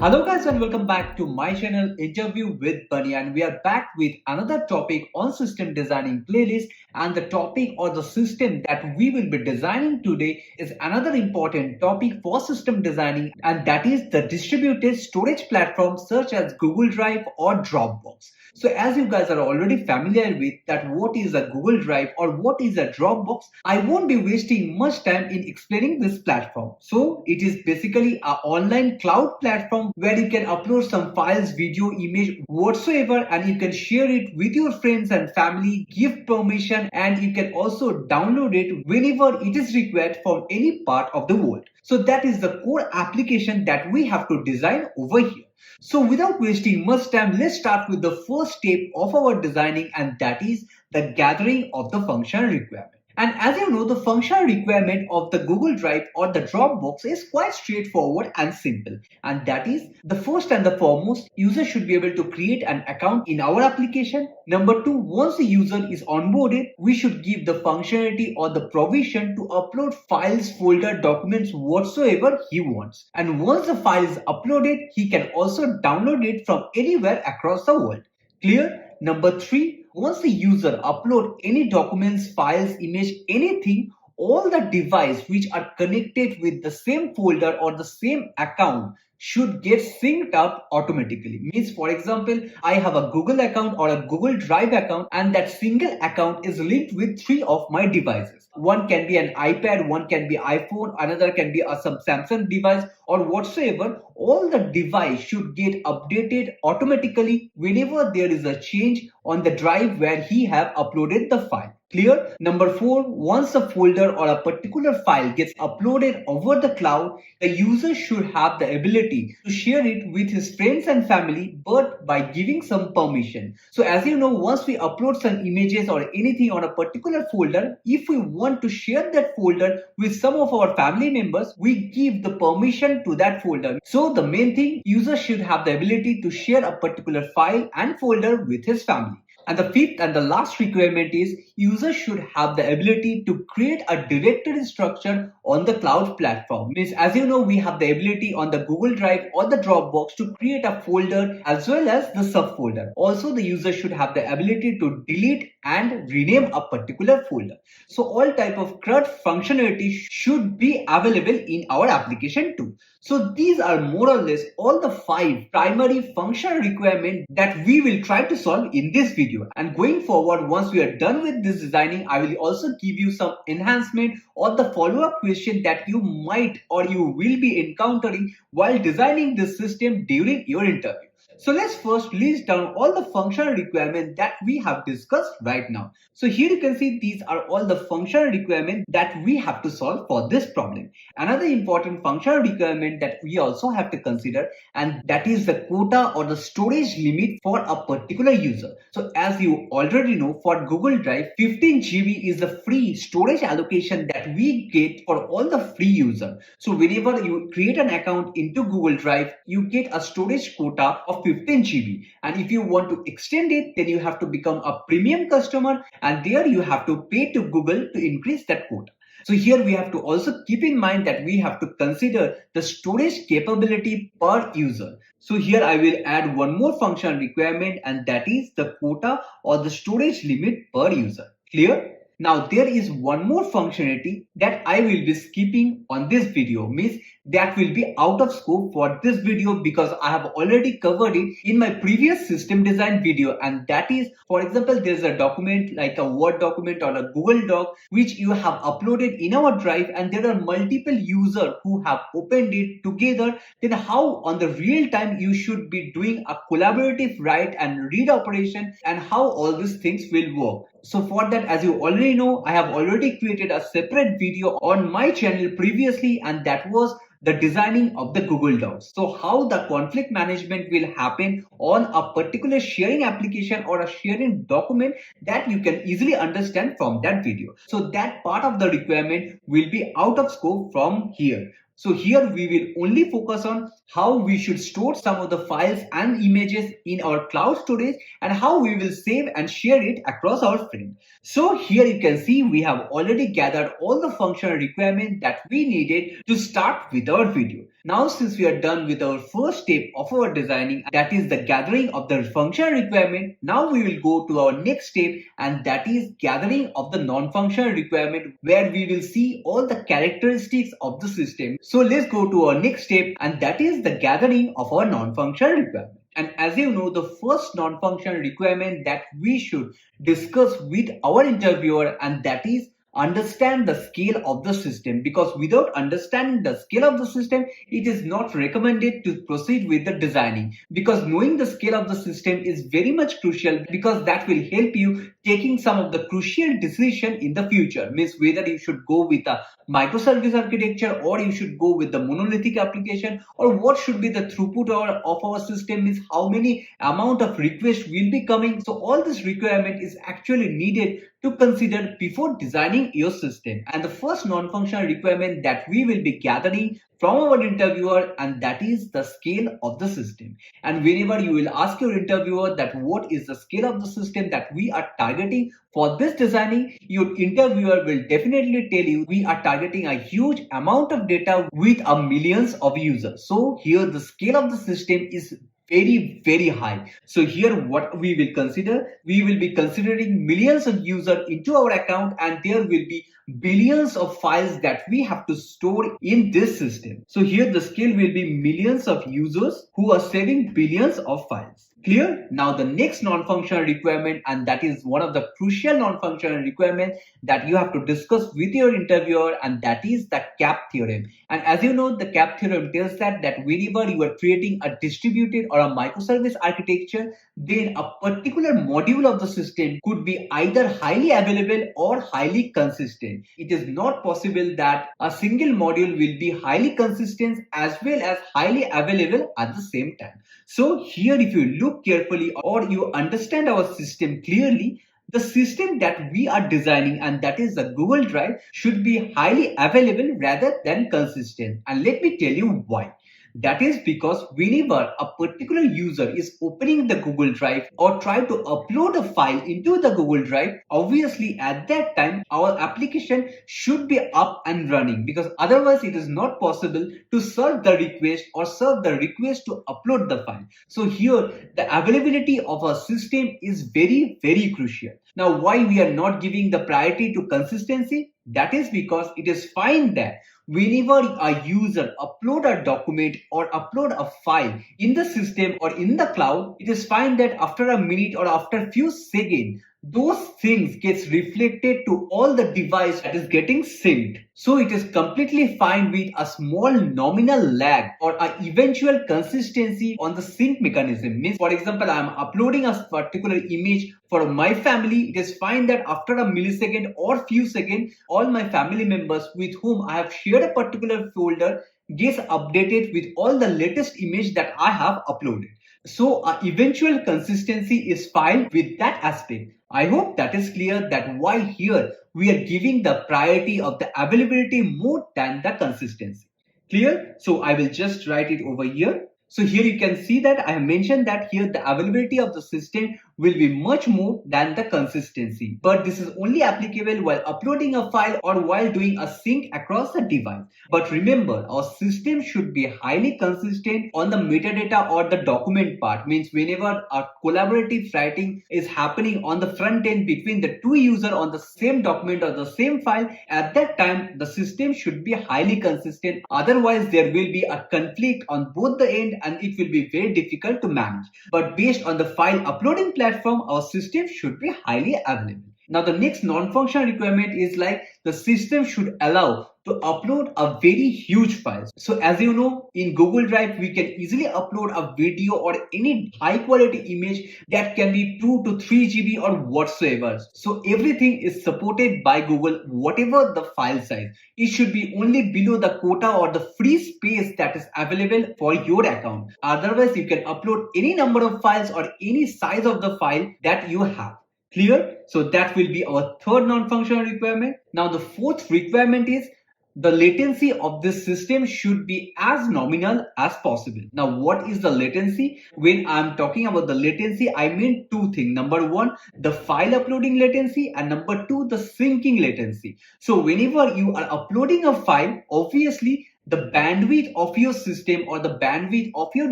Hello guys and welcome back to my channel Interview with Bunny, and we are back with another topic on system designing playlist. And the topic or the system that we will be designing today is another important topic for system designing, and that is the distributed storage platforms such as Google Drive or Dropbox. So as you guys are already familiar with that what is a Google Drive or what is a Dropbox, I won't be wasting much time in explaining this platform. So it is basically an online cloud platform where you can upload some files, video, image, whatsoever, and you can share it with your friends and family, give permission, and you can also download it whenever it is required from any part of the world. So that is the core application that we have to design over here. So without wasting much time, let's start with the first step of our designing, and that is the gathering of the functional requirement. And as you know, the functional requirement of the Google Drive or the Dropbox is quite straightforward and simple. And that is the first and the foremost, user should be able to create an account in our application. Number two, once the user is onboarded, we should give the functionality or the provision to upload files, folder, documents, whatsoever he wants. And once the file is uploaded, he can also download it from anywhere across the world. Clear? Number three, once the user upload any documents, files, image, anything, all the devices which are connected with the same folder or the same account should get synced up automatically. Means, for example, I have a Google account or a Google Drive account, and that single account is linked with three of my devices. One can be an iPad, one can be iPhone, another can be some Samsung device or whatsoever. All the device should get updated automatically whenever there is a change on the drive where he have uploaded the file. Clear? Number four, once a folder or a particular file gets uploaded over the cloud, the user should have the ability to share it with his friends and family, but by giving some permission. So as you know, once we upload some images or anything on a particular folder, if we want to share that folder with some of our family members, we give the permission to that folder. So the main thing, user should have the ability to share a particular file and folder with his family. And the fifth and the last requirement is user should have the ability to create a directory structure on the cloud platform. Means, as you know, we have the ability on the Google Drive or the Dropbox to create a folder as well as the subfolder. Also, the user should have the ability to delete and rename a particular folder. So all type of CRUD functionality should be available in our application too. So these are more or less all the 5 primary functional requirements that we will try to solve in this video. And going forward, once we are done with this designing, I will also give you some enhancement or the follow-up question that you might or you will be encountering while designing this system during your interview. So let's first list down all the functional requirements that we have discussed right now. So here you can see these are all the functional requirements that we have to solve for this problem. Another important functional requirement that we also have to consider, and that is the quota or the storage limit for a particular user. So as you already know, for Google Drive, 15 GB is the free storage allocation that we get for all the free users. So whenever you create an account into Google Drive, you get a storage quota of 15 GB, and if you want to extend it, then you have to become a premium customer, and there you have to pay to Google to increase that quota. So here we have to also keep in mind that we have to consider the storage capability per user. So here I will add one more functional requirement, and that is the quota or the storage limit per user. Clear? Now there is one more functionality that I will be skipping on this video, means that will be out of scope for this video because I have already covered it in my previous system design video, and that is, for example, there is a document like a Word document or a Google Doc which you have uploaded in our drive, and there are multiple users who have opened it together. Then how on the real time you should be doing a collaborative write and read operation, and how all these things will work. So for that, as you already know, I have already created a separate video on my channel previously, and that was the designing of the Google Docs. So how the conflict management will happen on a particular sharing application or a sharing document, that you can easily understand from that video. So that part of the requirement will be out of scope from here. So here we will only focus on how we should store some of the files and images in our cloud storage and how we will save and share it across our friends. So here you can see we have already gathered all the functional requirements that we needed to start with our video. Now since we are done with our first step of our designing, that is the gathering of the functional requirement, now we will go to our next step, and that is gathering of the non-functional requirement, where we will see all the characteristics of the system. So let's go to our next step, and that is the gathering of our non-functional requirement. And as you know, the first non-functional requirement that we should discuss with our interviewer, and that is understand the scale of the system, because without understanding the scale of the system, it is not recommended to proceed with the designing, because knowing the scale of the system is very much crucial, because that will help you taking some of the crucial decision in the future. Means whether you should go with a microservice architecture, or you should go with the monolithic application, or what should be the throughput of our system, means how many amount of requests will be coming. So all this requirement is actually needed to consider before designing your system. And the first non-functional requirement that we will be gathering from our interviewer, and that is the scale of the system. And whenever you will ask your interviewer that what is the scale of the system that we are targeting for this designing, your interviewer will definitely tell you we are targeting a huge amount of data with a millions of users. So here the scale of the system is very high. So here what we will consider, we will be considering millions of users into our account, and there will be billions of files that we have to store in this system. So here the scale will be millions of users who are saving billions of files. Clear? Now the next non-functional requirement, and that is one of the crucial non-functional requirements that you have to discuss with your interviewer, and that is the cap theorem. And as you know, the cap theorem tells that whenever you are creating a distributed or a microservice architecture, then a particular module of the system could be either highly available or highly consistent. It is not possible that a single module will be highly consistent as well as highly available at the same time. So here if you look carefully, or you understand our system clearly, the system that we are designing, and that is the Google Drive, should be highly available rather than consistent. And let me tell you why. That is because whenever a particular user is opening the Google Drive or try to upload a file into the Google Drive, obviously at that time our application should be up and running, because otherwise it is not possible to serve the request or serve the request to upload the file. So here the availability of a system is very crucial. Now why we are not giving the priority to consistency? That is because it is fine that whenever a user upload a document or upload a file in the system or in the cloud, it is fine that after a minute or after a few seconds, those things gets reflected to all the device that is getting synced. So it is completely fine with a small nominal lag or a eventual consistency on the sync mechanism. Means, for example, I am uploading a particular image for my family. It is fine that after a millisecond or few seconds, all my family members with whom I have shared a particular folder gets updated with all the latest image that I have uploaded. So eventual consistency is fine with that aspect. I hope that is clear that why here we are giving the priority of the availability more than the consistency. Clear? So I will just write it over here. So here you can see that I have mentioned that here the availability of the system will be much more than the consistency. But this is only applicable while uploading a file or while doing a sync across the device. But remember, our system should be highly consistent on the metadata or the document part. Means whenever a collaborative writing is happening on the front end between the two users on the same document or the same file, at that time the system should be highly consistent. Otherwise there will be a conflict on both the end and it will be very difficult to manage. But based on the file uploading platform, our system should be highly available. Now the next non-functional requirement is like the system should allow to upload a very huge file. So as you know, in Google Drive we can easily upload a video or any high quality image that can be 2 to 3 GB or whatsoever. So everything is supported by Google, whatever the file size. It should be only below the quota or the free space that is available for your account. Otherwise you can upload any number of files or any size of the file that you have. Clear? So that will be our third non-functional requirement. Now the fourth requirement is the latency of this system should be as nominal as possible. Now what is the latency? When I'm talking about the latency, I mean two things. Number one, the file uploading latency, and number two, the syncing latency. So whenever you are uploading a file, obviously The bandwidth of your system or the bandwidth of your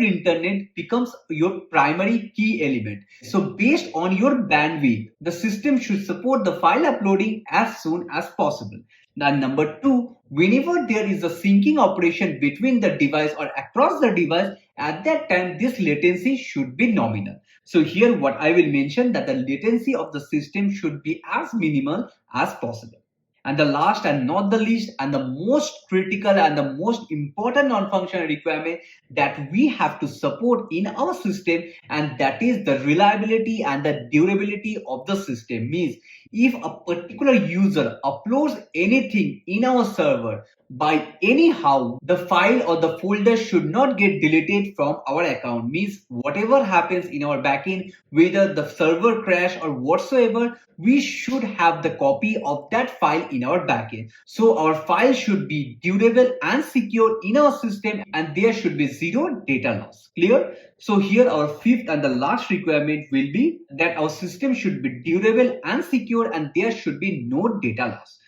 internet becomes your primary key element. So based on your bandwidth, the system should support the file uploading as soon as possible. Now number two, whenever there is a syncing operation between the device or across the device, at that time this latency should be nominal. So here what I will mention that the latency of the system should be as minimal as possible. And the last and not the least and the most critical and the most important non-functional requirement that we have to support in our system, and that is the reliability and the durability of the system. Means if a particular user uploads anything in our server, by anyhow the file or the folder should not get deleted from our account. Means whatever happens in our backend, whether the server crash or whatsoever, we should have the copy of that file in our backend. So our file should be durable and secure in our system, and there should be zero data loss. Clear? So here our fifth and the last requirement will be that our system should be durable and secure, and there should be no data loss.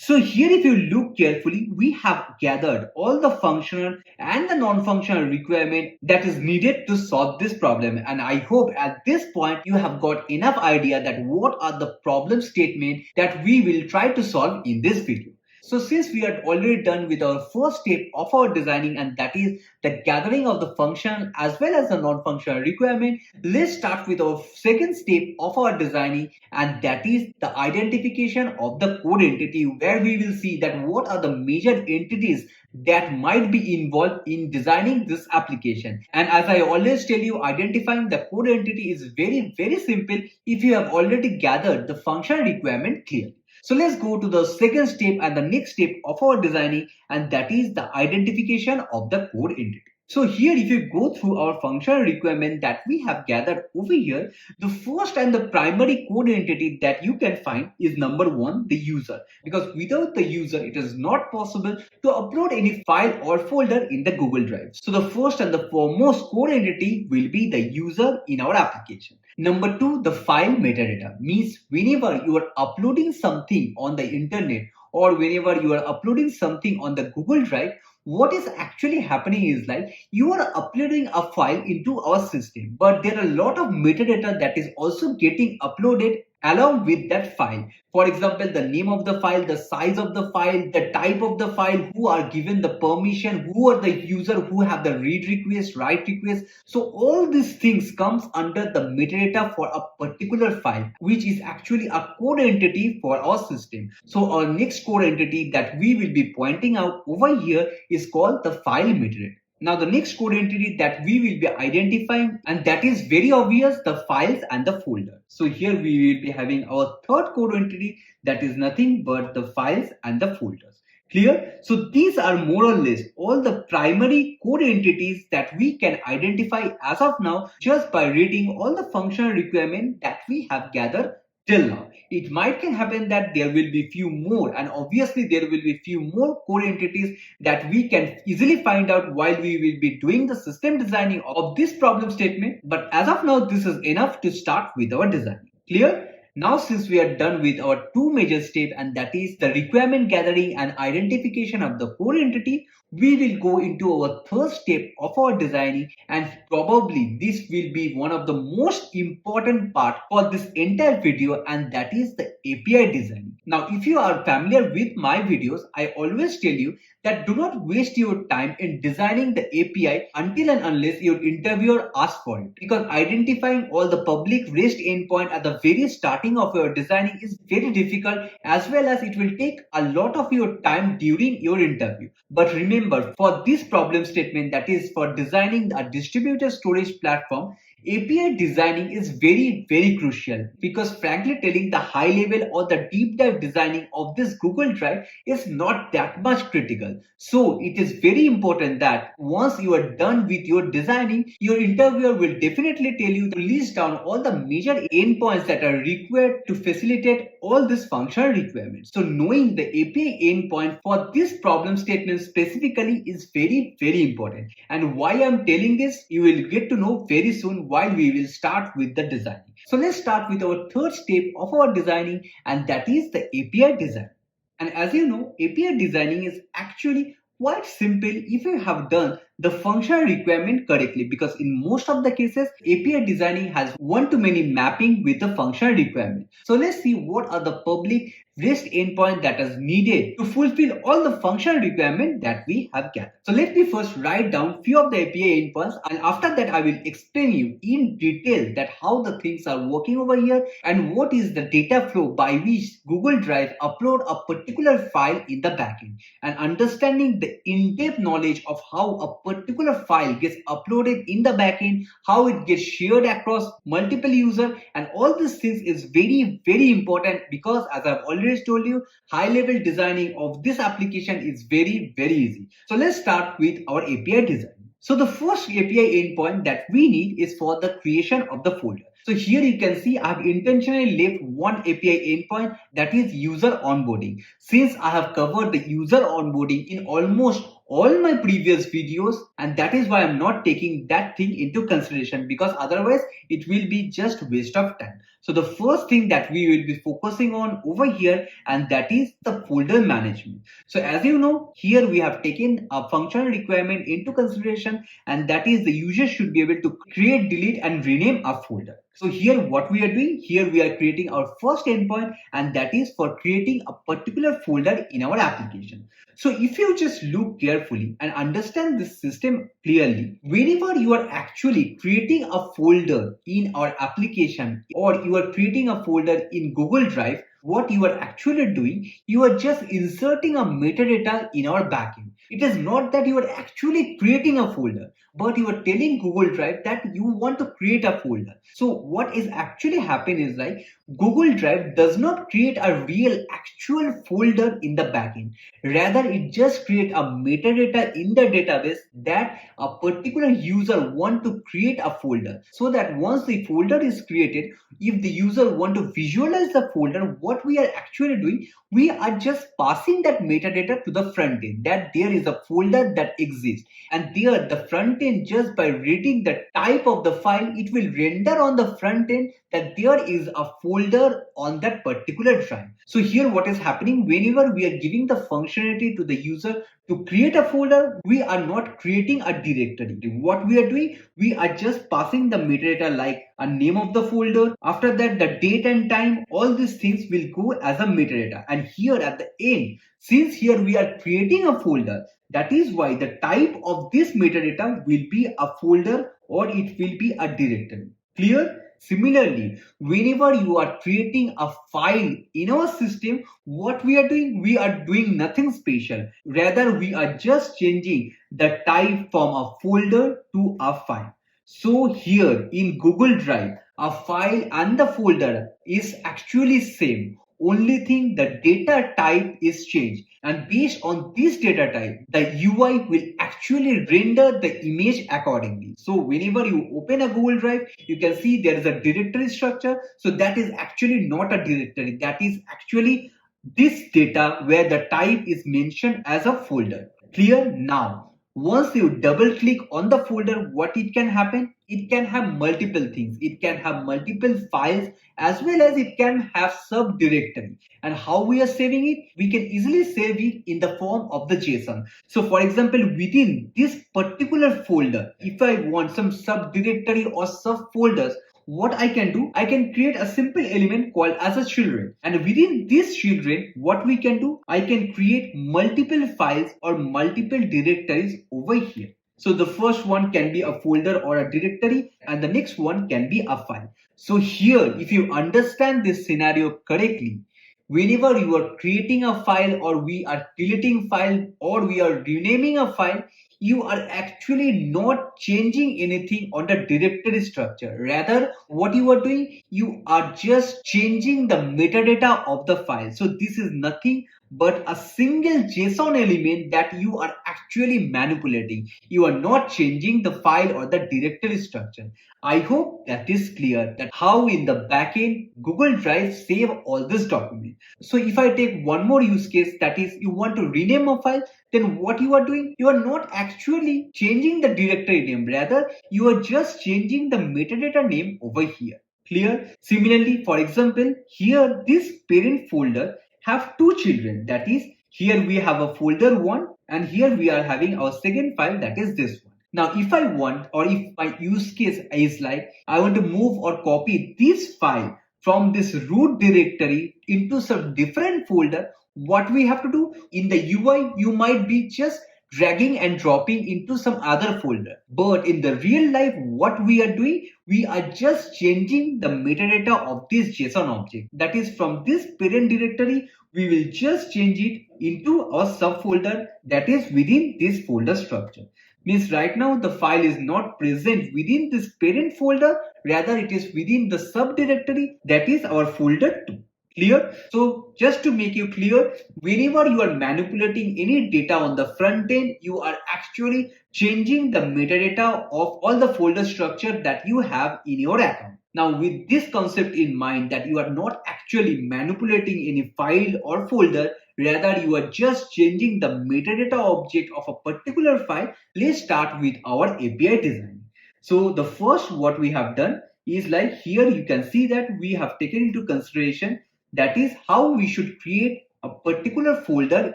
So here if you look carefully, we have gathered all the functional and the non-functional requirement that is needed to solve this problem. And I hope at this point you have got enough idea that what are the problem statement that we will try to solve in this video. So since we are already done with our first step of our designing, and that is the gathering of the functional as well as the non-functional requirement, let's start with our second step of our designing, and that is the identification of the code entity, where we will see that what are the major entities that might be involved in designing this application. And as I always tell you, identifying the code entity is very simple if you have already gathered the functional requirement clearly. So let's go to the second step and the next step of our designing, and that is the identification of the code entity. So here if you go through our functional requirement that we have gathered over here, the first and the primary code entity that you can find is number one, the user. Because without the user, it is not possible to upload any file or folder in the Google Drive. So the first and the foremost code entity will be the user in our application. Number two, the file metadata. Means whenever you are uploading something on the internet or whenever you are uploading something on the Google Drive, what is actually happening is like you are uploading a file into our system, but there are a lot of metadata that is also getting uploaded along with that file. For example, the name of the file, the size of the file, the type of the file, who are given the permission, who are the user who have the read request, write request. So all these things comes under the metadata for a particular file, which is actually a code entity for our system. So our next code entity that we will be pointing out over here is called the file metadata. Now the next code entity that we will be identifying, and that is very obvious, the files and the folder. So here we will be having our third code entity that is nothing but the files and the folders. Clear? So these are more or less all the primary code entities that we can identify as of now just by reading all the functional requirements that we have gathered till now. It might can happen that there will be few more, and obviously there will be few more code entities that we can easily find out while we will be doing the system designing of this problem statement. But as of now, this is enough to start with our design. Clear? Now since we are done with our two major steps, and that is the requirement gathering and identification of the code entity, we will go into our third step of our designing, and probably this will be one of the most important part for this entire video, and that is the API design. Now if you are familiar with my videos, I always tell you that do not waste your time in designing the API until and unless your interviewer asks for it, because identifying all the public REST endpoint at the very starting of your designing is very difficult, as well as it will take a lot of your time during your interview. But remember, for this problem statement, that is for designing a distributed storage platform, API designing is very crucial, because frankly telling, the high level or the deep dive designing of this Google Drive is not that much critical. So it is very important that once you are done with your designing, your interviewer will definitely tell you to list down all the major endpoints that are required to facilitate all these functional requirements. So knowing the API endpoint for this problem statement specifically is very important. And why I'm telling this, you will get to know very soon while we will start with the designing. So let's start with our third step of our designing, and that is the API design. And as you know, API designing is actually quite simple if you have done the functional requirement correctly, because in most of the cases API designing has one-to-many mapping with the functional requirement. So let's see what are the public REST endpoint that is needed to fulfill all the functional requirement that we have gathered. So let me first write down few of the API endpoints, and after that I will explain you in detail that how the things are working over here and what is the data flow by which Google Drive upload a particular file in the backend, and understanding the in-depth knowledge of how a particular file gets uploaded in the backend, how it gets shared across multiple users, and all these things is very important, because as I've already told you, high level designing of this application is very easy. So let's start with our API design. So the first API endpoint that we need is for the creation of the folder. So here you can see I've intentionally left one API endpoint, that is user onboarding, since I have covered the user onboarding in almost all my previous videos, and that is why I'm not taking that thing into consideration, because otherwise it will be just waste of time. So the first thing that we will be focusing on over here, and that is the folder management. So as you know, here we have taken a functional requirement into consideration, and that is the user should be able to create, delete and rename a folder. So here what we are doing, here we are creating our first endpoint, and that is for creating a particular folder in our application. So if you just look carefully and understand this system clearly, whenever you are actually creating a folder in our application, or you are creating a folder in Google Drive, what you are actually doing, you are just inserting a metadata in our backend. It is not that you are actually creating a folder, but you are telling Google Drive that you want to create a folder. So what is actually happening is, like, Google Drive does not create a real actual folder in the backend. Rather, it just creates a metadata in the database that a particular user want to create a folder, so that once the folder is created, if the user want to visualize the folder, what we are actually doing, we are just passing that metadata to the front end, that there is a folder that exists, and there the front end, just by reading the type of the file, it will render on the front end that there is a folder on that particular drive. So here what is happening, whenever we are giving the functionality to the user to create a folder, we are not creating a directory. What we are doing, we are just passing the metadata like a name of the folder. After that, the date and time, all these things will go as a metadata. And here at the end, since here we are creating a folder, that is why the type of this metadata will be a folder, or it will be a directory. Clear? Similarly, whenever you are creating a file in our system, what we are doing nothing special. Rather, we are just changing the type from a folder to a file. So here in Google Drive, a file and the folder is actually same. Only thing, the data type is changed, and based on this data type, the UI will actually render the image accordingly. So whenever you open a Google Drive, you can see there is a directory structure. So that is actually not a directory, that is actually this data where the type is mentioned as a folder. Clear? Now once you double click on the folder, what it can happen, it can have multiple things. It can have multiple files, as well as it can have subdirectory. And how we are saving it, we can easily save it in the form of the JSON. So for example, within this particular folder, if I want some subdirectory or subfolders, what I can do, I can create a simple element called as a children, and within this children, what we can do, I can create multiple files or multiple directories over here. So the first one can be a folder or a directory, and the next one can be a file. So here, if you understand this scenario correctly, whenever you are creating a file, or we are deleting file, or we are renaming a file, you are actually not changing anything on the directory structure. Rather, what you are doing, you are just changing the metadata of the file. So this is nothing but a single JSON element that you are actually manipulating. You are not changing the file or the directory structure. I hope that is clear, that how in the backend Google Drive save all this document. So if I take one more use case, that is you want to rename a file, then what you are doing, you are not actually changing the directory name. Rather, you are just changing the metadata name over here. Clear? Similarly, for example, here this parent folder have two children. That is, here we have a folder 1 And here we are having our second file, that is this one. Now, if I want, or if my use case is like, I want to move or copy this file from this root directory into some different folder, what we have to do in the UI, you might be just dragging and dropping into some other folder. But in the real life, what we are doing, we are just changing the metadata of this JSON object. That is, from this parent directory, we will just change it into a subfolder that is within this folder structure. Means right now the file is not present within this parent folder, rather it is within the subdirectory, that is our folder 2. Clear? So just to make you clear, whenever you are manipulating any data on the front end, you are actually changing the metadata of all the folder structure that you have in your account. Now, with this concept in mind, that you are not actually manipulating any file or folder, rather you are just changing the metadata object of a particular file, let's start with our API design. So the first what we have done is like, here you can see that we have taken into consideration, that is how we should create a particular folder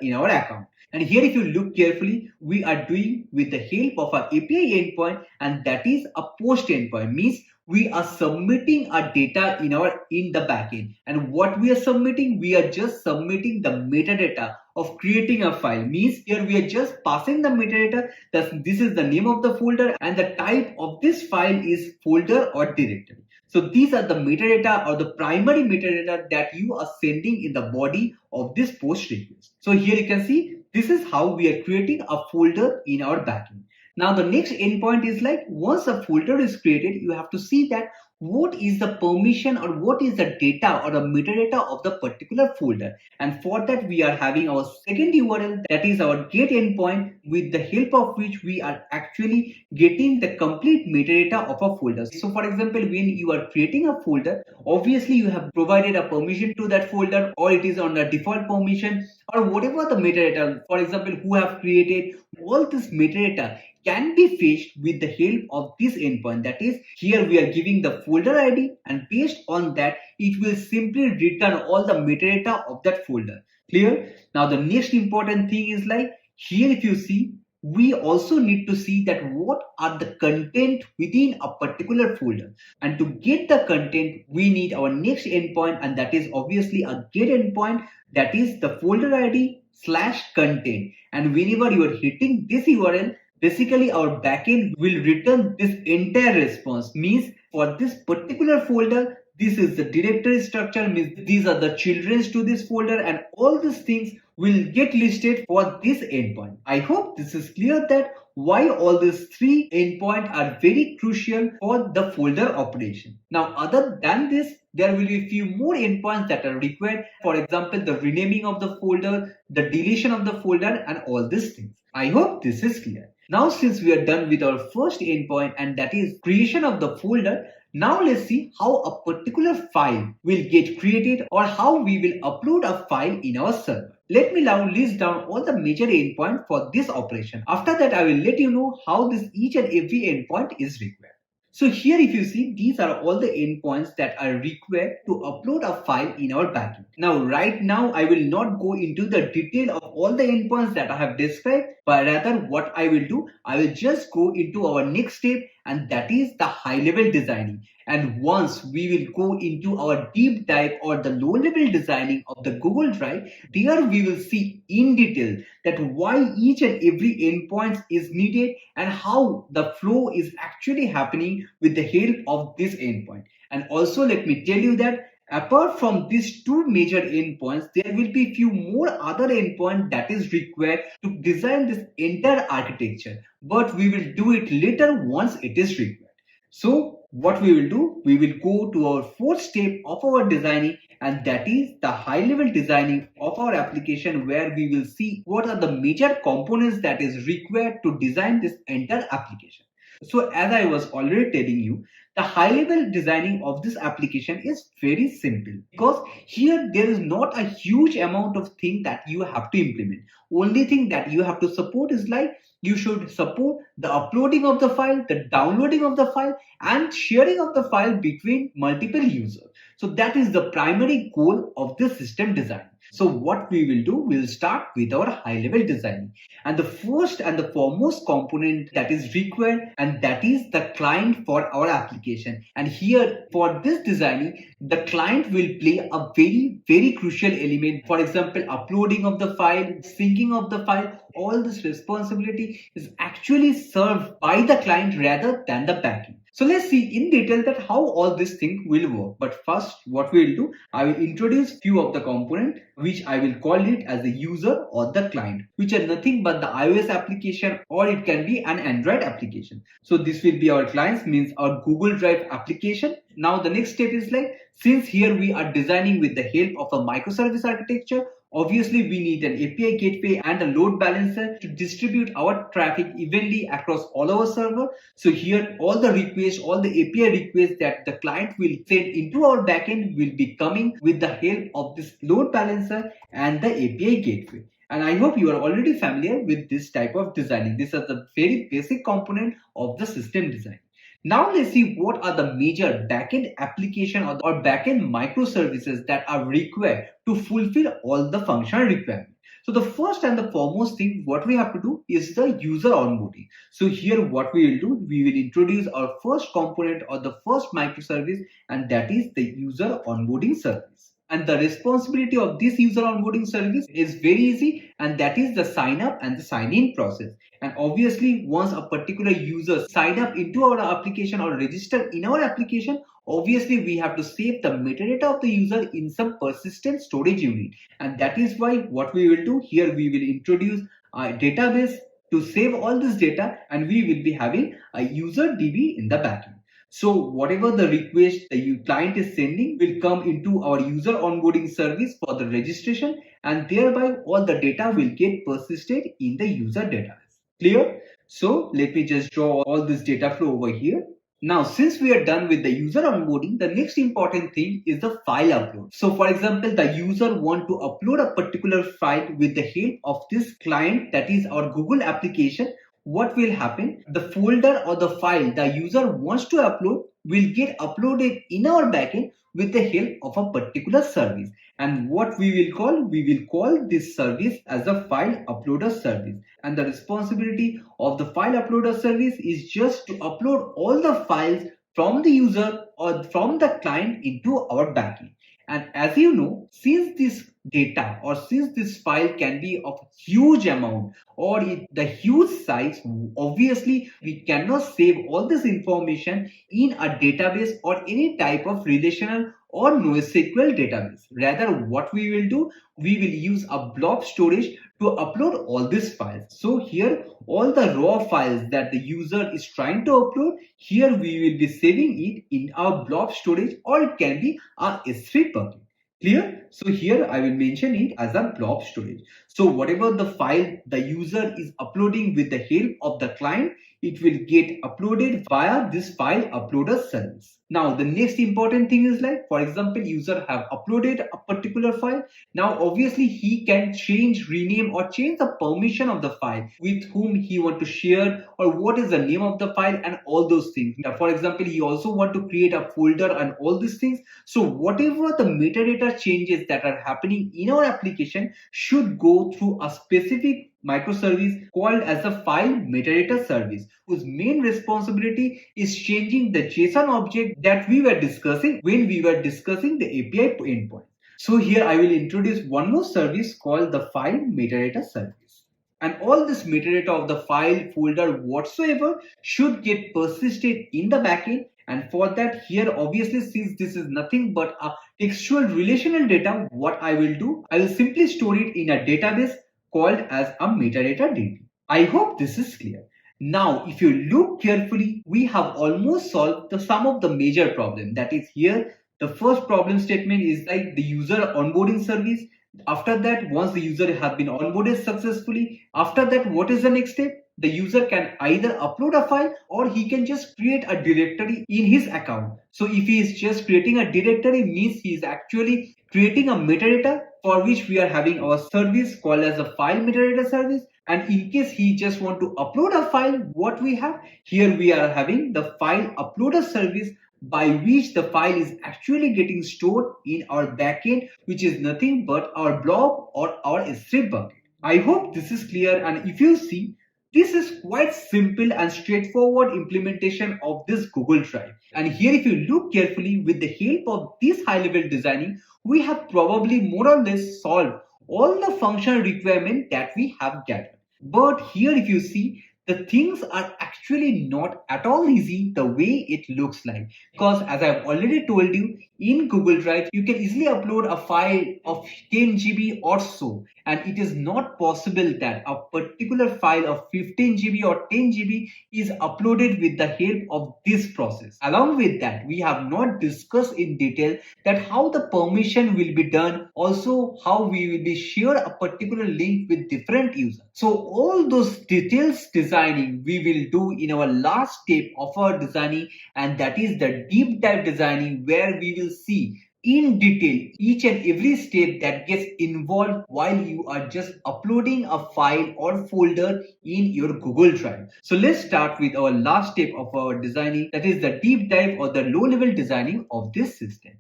in our account. And here if you look carefully, we are doing with the help of our API endpoint, and that is a post endpoint. Means we are submitting our data in the backend. And what we are submitting, we are just submitting the metadata of creating a file. Means here we are just passing the metadata, that this is the name of the folder and the type of this file is folder or directory. So these are the metadata or the primary metadata that you are sending in the body of this post request. So here you can see, this is how we are creating a folder in our backend. Now the next endpoint is like, once a folder is created, you have to see that what is the permission or what is the data or the metadata of the particular folder. And for that we are having our second URL, that is our get endpoint, with the help of which we are actually getting the complete metadata of a folder. So for example, when you are creating a folder, obviously you have provided a permission to that folder, or it is on the default permission, or whatever the metadata, for example, who have created all this metadata can be fetched with the help of this endpoint. That is, here we are giving the folder ID, and based on that, it will simply return all the metadata of that folder. Clear? Now the next important thing is like, here if you see, we also need to see that what are the content within a particular folder. And to get the content, we need our next endpoint, and that is obviously a get endpoint, that is the folder ID / content. And whenever you are hitting this URL, basically our backend will return this entire response. Means for this particular folder, this is the directory structure, means these are the childrens to this folder, and all these things will get listed for this endpoint. I hope this is clear that why all these three endpoints are very crucial for the folder operation. Now other than this, there will be a few more endpoints that are required. For example, the renaming of the folder, the deletion of the folder, and all these things. I hope this is clear. Now since we are done with our first endpoint, and that is creation of the folder, now let's see how a particular file will get created, or how we will upload a file in our server. Let me now list down all the major endpoints for this operation. After that, I will let you know how this each and every endpoint is required. So here if you see, these are all the endpoints that are required to upload a file in our backend. Now right now I will not go into the detail of all the endpoints that I have described, but rather what I will do, I will just go into our next step, and that is the high level designing. And once we will go into our deep dive or the low level designing of the Google Drive, there we will see in detail that why each and every endpoint is needed and how the flow is actually happening with the help of this endpoint. And also let me tell you that apart from these two major endpoints, there will be few more other endpoints that is required to design this entire architecture. But we will do it later once it is required. So what we will do, we will go to our fourth step of our designing, and that is the high level designing of our application, where we will see what are the major components that is required to design this entire application. So as I was already telling you, the high level designing of this application is very simple, because here there is not a huge amount of thing that you have to implement. Only thing that you have to support is like, you should support the uploading of the file, the downloading of the file, and sharing of the file between multiple users. So that is the primary goal of this system design. So what we will do, we'll start with our high level designing. And the first and the foremost component that is required, and that is the client for our application. And here for this designing, the client will play a very crucial element. For example, uploading of the file, syncing of the file, all this responsibility is actually served by the client rather than the backend. So let's see in detail that how all this thing will work. But first, what we will do, I will introduce few of the component which I will call it as the user or the client, which are nothing but the iOS application, or it can be an Android application. So this will be our clients, means our Google Drive application. Now the next step is like, since here we are designing with the help of a microservice architecture, obviously we need an API gateway and a load balancer to distribute our traffic evenly across all our server. So here all the requests, all the API requests that the client will send into our backend will be coming with the help of this load balancer and the API gateway. And I hope you are already familiar with this type of designing. These are the very basic component of the system design. Now let's see what are the major backend application or backend microservices that are required to fulfill all the functional requirements. So the first and the foremost thing what we have to do is the user onboarding. So here what we will do, we will introduce our first component or the first microservice, and that is the user onboarding service. And the responsibility of this user onboarding service is very easy, and that is the sign up and the sign in process. And obviously, once a particular user sign up into our application or register in our application, obviously we have to save the metadata of the user in some persistent storage unit. And that is why what we will do here, we will introduce a database to save all this data, and we will be having a user DB in the backend. So whatever the request the client is sending will come into our user onboarding service for the registration, and thereby all the data will get persisted in the user database. Clear? So let me just draw all this data flow over here. Now, since we are done with the user onboarding, the next important thing is the file upload. So for example, the user want to upload a particular file with the help of this client, that is our Google application. What will happen? The folder or the file the user wants to upload will get uploaded in our backend with the help of a particular service. And what we will call this service as a file uploader service. And the responsibility of the file uploader service is just to upload all the files from the user or from the client into our backend. And as you know, since this data or since this file can be of huge amount or the huge size, obviously we cannot save all this information in a database or any type of relational or NoSQL database. Rather, what we will do, we will use a blob storage to upload all these files. So here all the raw files that the user is trying to upload, here we will be saving it in our blob storage, or it can be a S3 bucket. Clear? So here I will mention it as a blob storage. So whatever the file the user is uploading with the help of the client, it will get uploaded via this file uploader service. Now the next important thing is like, for example, user have uploaded a particular file. Now obviously he can change, rename or change the permission of the file, with whom he want to share or what is the name of the file and all those things. Now, for example, he also want to create a folder and all these things. So whatever the metadata changes that are happening in our application should go through a specific microservice called as a file metadata service, whose main responsibility is changing the JSON object that we were discussing when we were discussing the API endpoint. So here I will introduce one more service called the file metadata service. And all this metadata of the file, folder, whatsoever should get persisted in the backend. And for that, here obviously, since this is nothing but a textual relational data, what I will do, I will simply store it in a database called as a metadata DB. I hope this is clear. Now, if you look carefully, we have almost solved some of the major problem. That is here, the first problem statement is like the user onboarding service. After that, once the user has been onboarded successfully, after that, what is the next step? The user can either upload a file or he can just create a directory in his account. So if he is just creating a directory, means he is actually creating a metadata for which we are having our service called as a file metadata service. And in case he just want to upload a file, what we have here, we are having the file uploader service by which the file is actually getting stored in our backend, which is nothing but our blob or our strip bucket. I hope this is clear, and if you see, this is quite simple and straightforward implementation of this Google Drive. And here if you look carefully with the help of this high level designing, we have probably more or less solved all the functional requirement that we have gathered. But here if you see, the things are actually not at all easy the way it looks like, because as I've already told you, in Google Drive you can easily upload a file of 10 GB or so, and it is not possible that a particular file of 15 GB or 10 GB is uploaded with the help of this process. Along with that, we have not discussed in detail that how the permission will be done, also how we will be share a particular link with different users. So all those details designing we will do in our last step of our designing, and that is the deep dive designing, where we will see in detail each and every step that gets involved while you are just uploading a file or folder in your Google Drive. So let's start with our last step of our designing, that is the deep dive or the low level designing of this system.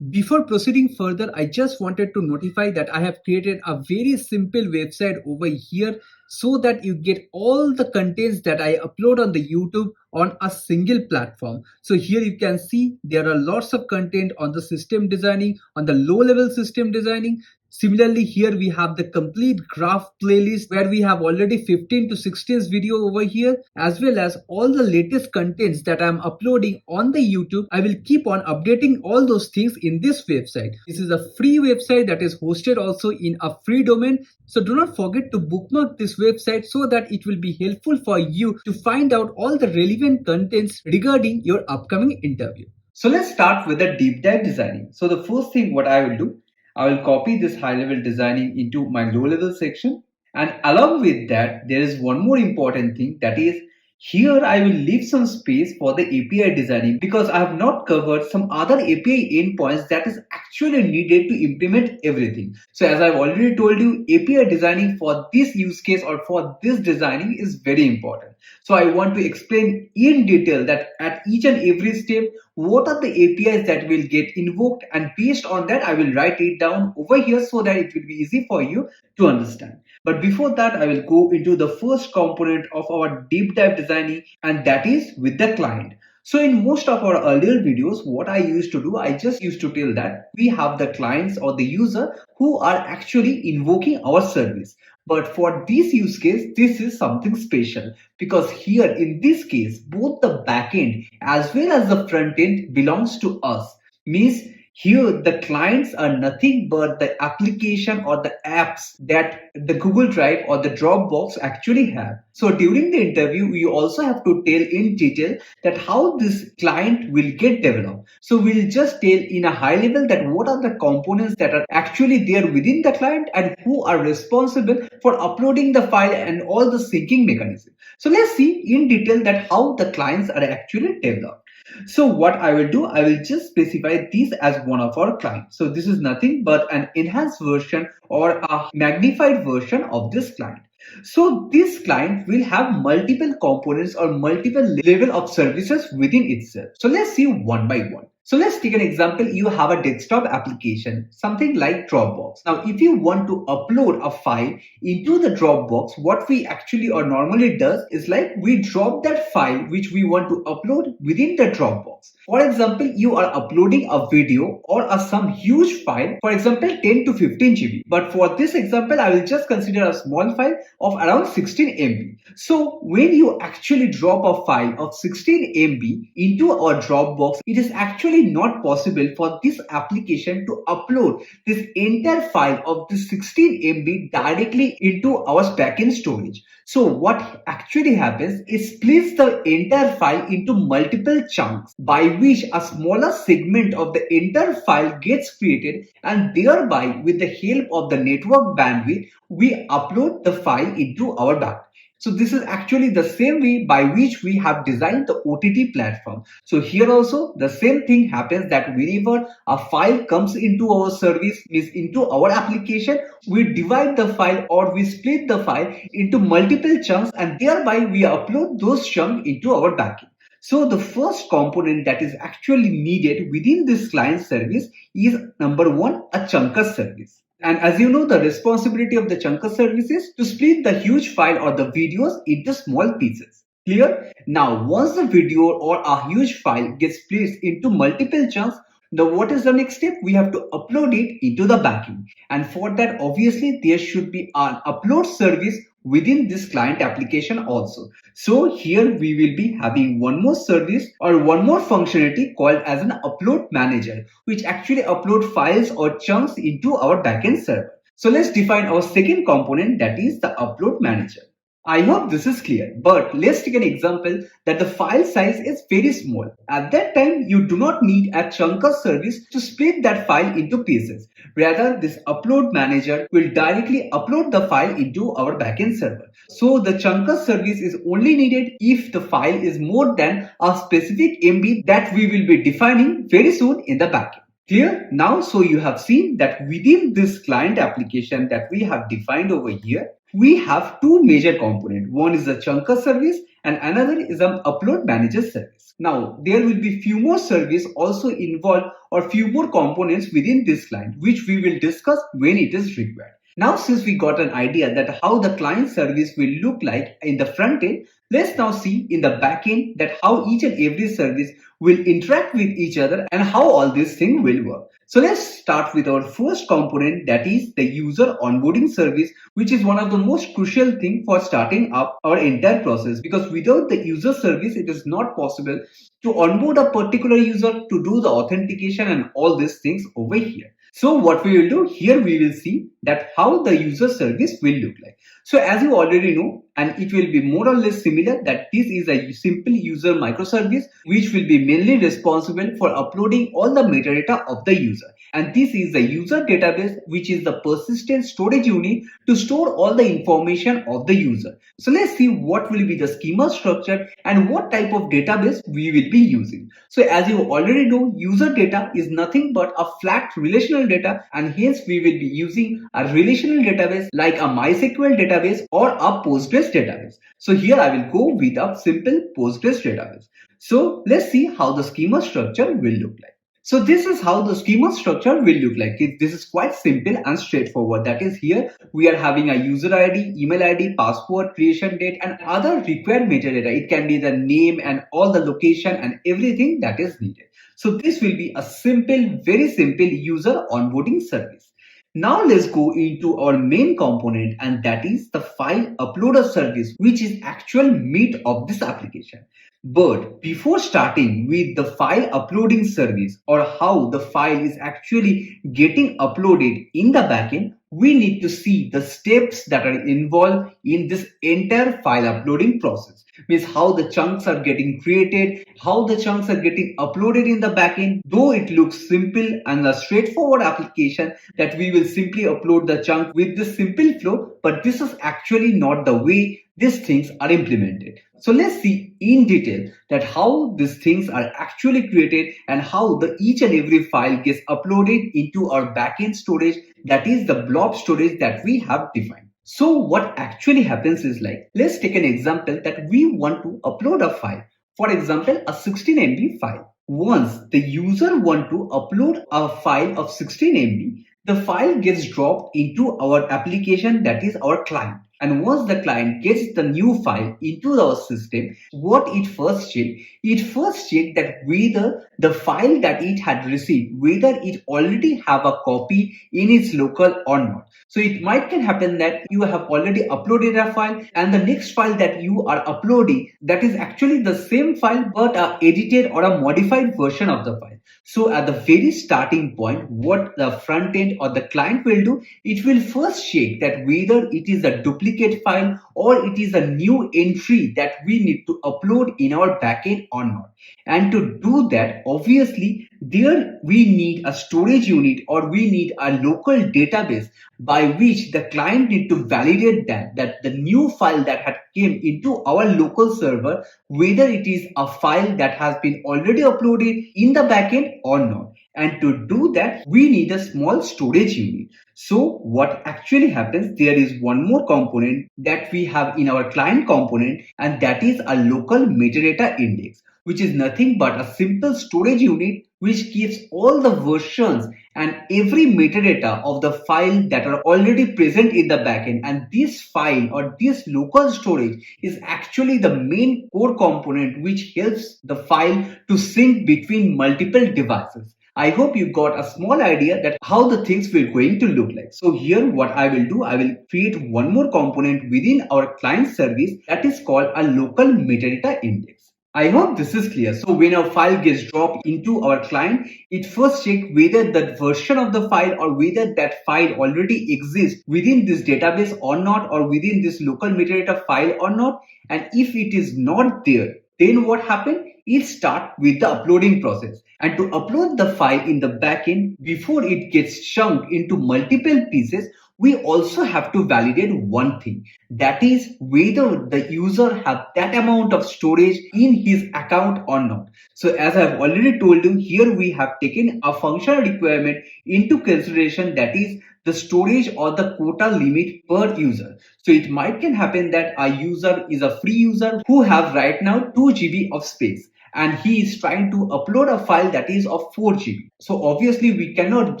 Before proceeding further, I just wanted to notify that I have created a very simple website over here so that you get all the contents that I upload on the YouTube on a single platform. So here you can see there are lots of content on the system designing, on the low level system designing. Similarly, here we have the complete graph playlist where we have already 15 to 16 video over here, as well as all the latest contents that I'm uploading on the YouTube. I will keep on updating all those things in this website. This is a free website that is hosted also in a free domain. So do not forget to bookmark this website so that it will be helpful for you to find out all the relevant contents regarding your upcoming interview. So let's start with the deep dive designing. So the first thing what I will do, I will copy this high level designing into my low level section. And along with that, there is one more important thing, that is here I will leave some space for the API designing, because I have not covered some other API endpoints that is actually needed to implement everything. So as I've already told you, API designing for this use case or for this designing is very important. So I want to explain in detail that at each and every step, what are the APIs that will get invoked, and based on that, I will write it down over here so that it will be easy for you to understand. But before that, I will go into the first component of our deep dive designing, and that is with the client. So in most of our earlier videos, what I used to do, I just used to tell that we have the clients or the user who are actually invoking our service. But for this use case, this is something special, because here in this case, both the backend as well as the front end belongs to us. Means here the clients are nothing but the application or the apps that the Google Drive or the Dropbox actually have. So during the interview, we also have to tell in detail that how this client will get developed. So we'll just tell in a high level that what are the components that are actually there within the client and who are responsible for uploading the file and all the syncing mechanism. So let's see in detail that how the clients are actually developed. So what I will do, I will just specify these as one of our clients. So this is nothing but an enhanced version or a magnified version of this client. So this client will have multiple components or multiple level of services within itself. So let's see one by one. So let's take an example. You have a desktop application, something like Dropbox. Now, if you want to upload a file into the Dropbox, what we actually or normally does is like we drop that file which we want to upload within the Dropbox. For example, you are uploading a video or some huge file, for example, 10 to 15 GB. But for this example, I will just consider a small file of around 16 MB. So when you actually drop a file of 16 MB into our Dropbox, it is actually not possible for this application to upload this entire file of this 16 MB directly into our backend storage. So what actually happens is splits the entire file into multiple chunks, by which a smaller segment of the entire file gets created, and thereby with the help of the network bandwidth, we upload the file into our backend. So this is actually the same way by which we have designed the OTT platform. So here also the same thing happens, that whenever a file comes into our service, means into our application, we divide the file or we split the file into multiple chunks, and thereby we upload those chunks into our backend. So the first component that is actually needed within this client service is number one, a chunker service. And as you know, the responsibility of the chunker service is to split the huge file or the videos into small pieces. Clear? Now, once the video or a huge file gets split into multiple chunks, what is the next step? We have to upload it into the backend. And for that, obviously, there should be an upload service within this client application also. So here we will be having one more service or one more functionality called as an upload manager, which actually upload files or chunks into our backend server. So let's define our second component, that is the upload manager. I hope this is clear, but let's take an example that the file size is very small. At that time, you do not need a chunker service to split that file into pieces. Rather, this upload manager will directly upload the file into our backend server. So the chunker service is only needed if the file is more than a specific MB that we will be defining very soon in the backend. Clear? Now, so you have seen that within this client application that we have defined over here, we have two major components. One is the chunker service and another is an upload manager service. Now, there will be few more services also involved or few more components within this client, which we will discuss when it is required. Now, since we got an idea that how the client service will look like in the front end, let's now see in the back end that how each and every service will interact with each other and how all this thing will work. So let's start with our first component, that is the user onboarding service, which is one of the most crucial thing for starting up our entire process, because without the user service, it is not possible to onboard a particular user to do the authentication and all these things over here. So what we will do here, we will see that how the user service will look like. So as you already know, and it will be more or less similar, that this is a simple user microservice which will be mainly responsible for uploading all the metadata of the user. And this is the user database, which is the persistent storage unit to store all the information of the user. So let's see what will be the schema structure and what type of database we will be using. So as you already know, user data is nothing but a flat relational data, and hence we will be using a relational database like a MySQL database or a Postgres database. So here I will go with a simple Postgres database. So let's see how the schema structure will look like. So this is how the schema structure will look like. This is quite simple and straightforward. That is, here we are having a user ID, email ID, password, creation date, and other required metadata. It can be the name and all the location and everything that is needed. So this will be a simple, very simple user onboarding service. Now let's go into our main component, and that is the file uploader service, which is actual meat of this application. But before starting with the file uploading service or how the file is actually getting uploaded in the backend, we need to see the steps that are involved in this entire file uploading process. Means how the chunks are getting created, how the chunks are getting uploaded in the backend. Though it looks simple and a straightforward application that we will simply upload the chunk with this simple flow, but this is actually not the way these things are implemented. So let's see in detail that how these things are actually created and how the each and every file gets uploaded into our backend storage, that is the blob storage that we have defined. So what actually happens is, like, let's take an example that we want to upload a file. For example, a 16 MB file. Once the user want to upload a file of 16 MB, the file gets dropped into our application, that is our client. And once the client gets the new file into our system, what it first checks? It first checks that whether the file that it had received, whether it already have a copy in its local or not. So it might can happen that you have already uploaded a file and the next file that you are uploading, that is actually the same file but a edited or a modified version of the file. So at the very starting point, what the front end or the client will do, it will first check that whether it is a duplicate file or it is a new entry that we need to upload in our backend or not. And to do that, obviously, there we need a storage unit or we need a local database by which the client need to validate that the new file that had came into our local server, whether it is a file that has been already uploaded in the backend or not. And to do that, we need a small storage unit. So what actually happens, there is one more component that we have in our client component, and that is a local metadata index. which is nothing but a simple storage unit which keeps all the versions and every metadata of the file that are already present in the backend. And this file or this local storage is actually the main core component which helps the file to sync between multiple devices. I hope you got a small idea that how the things will going to look like. So here what I will do, I will create one more component within our client service that is called a local metadata index. I hope this is clear. So when a file gets dropped into our client, it first checks whether the version of the file or whether that file already exists within this database or not, or within this local metadata file or not. And if it is not there, then what happened? It starts with the uploading process. And to upload the file in the backend before it gets chunked into multiple pieces, we also have to validate one thing, that is whether the user have that amount of storage in his account or not. So as I've already told you, here we have taken a functional requirement into consideration, that is the storage or the quota limit per user. So it might can happen that a user is a free user who have right now 2 GB of space, and he is trying to upload a file that is of 4 GB. So obviously we cannot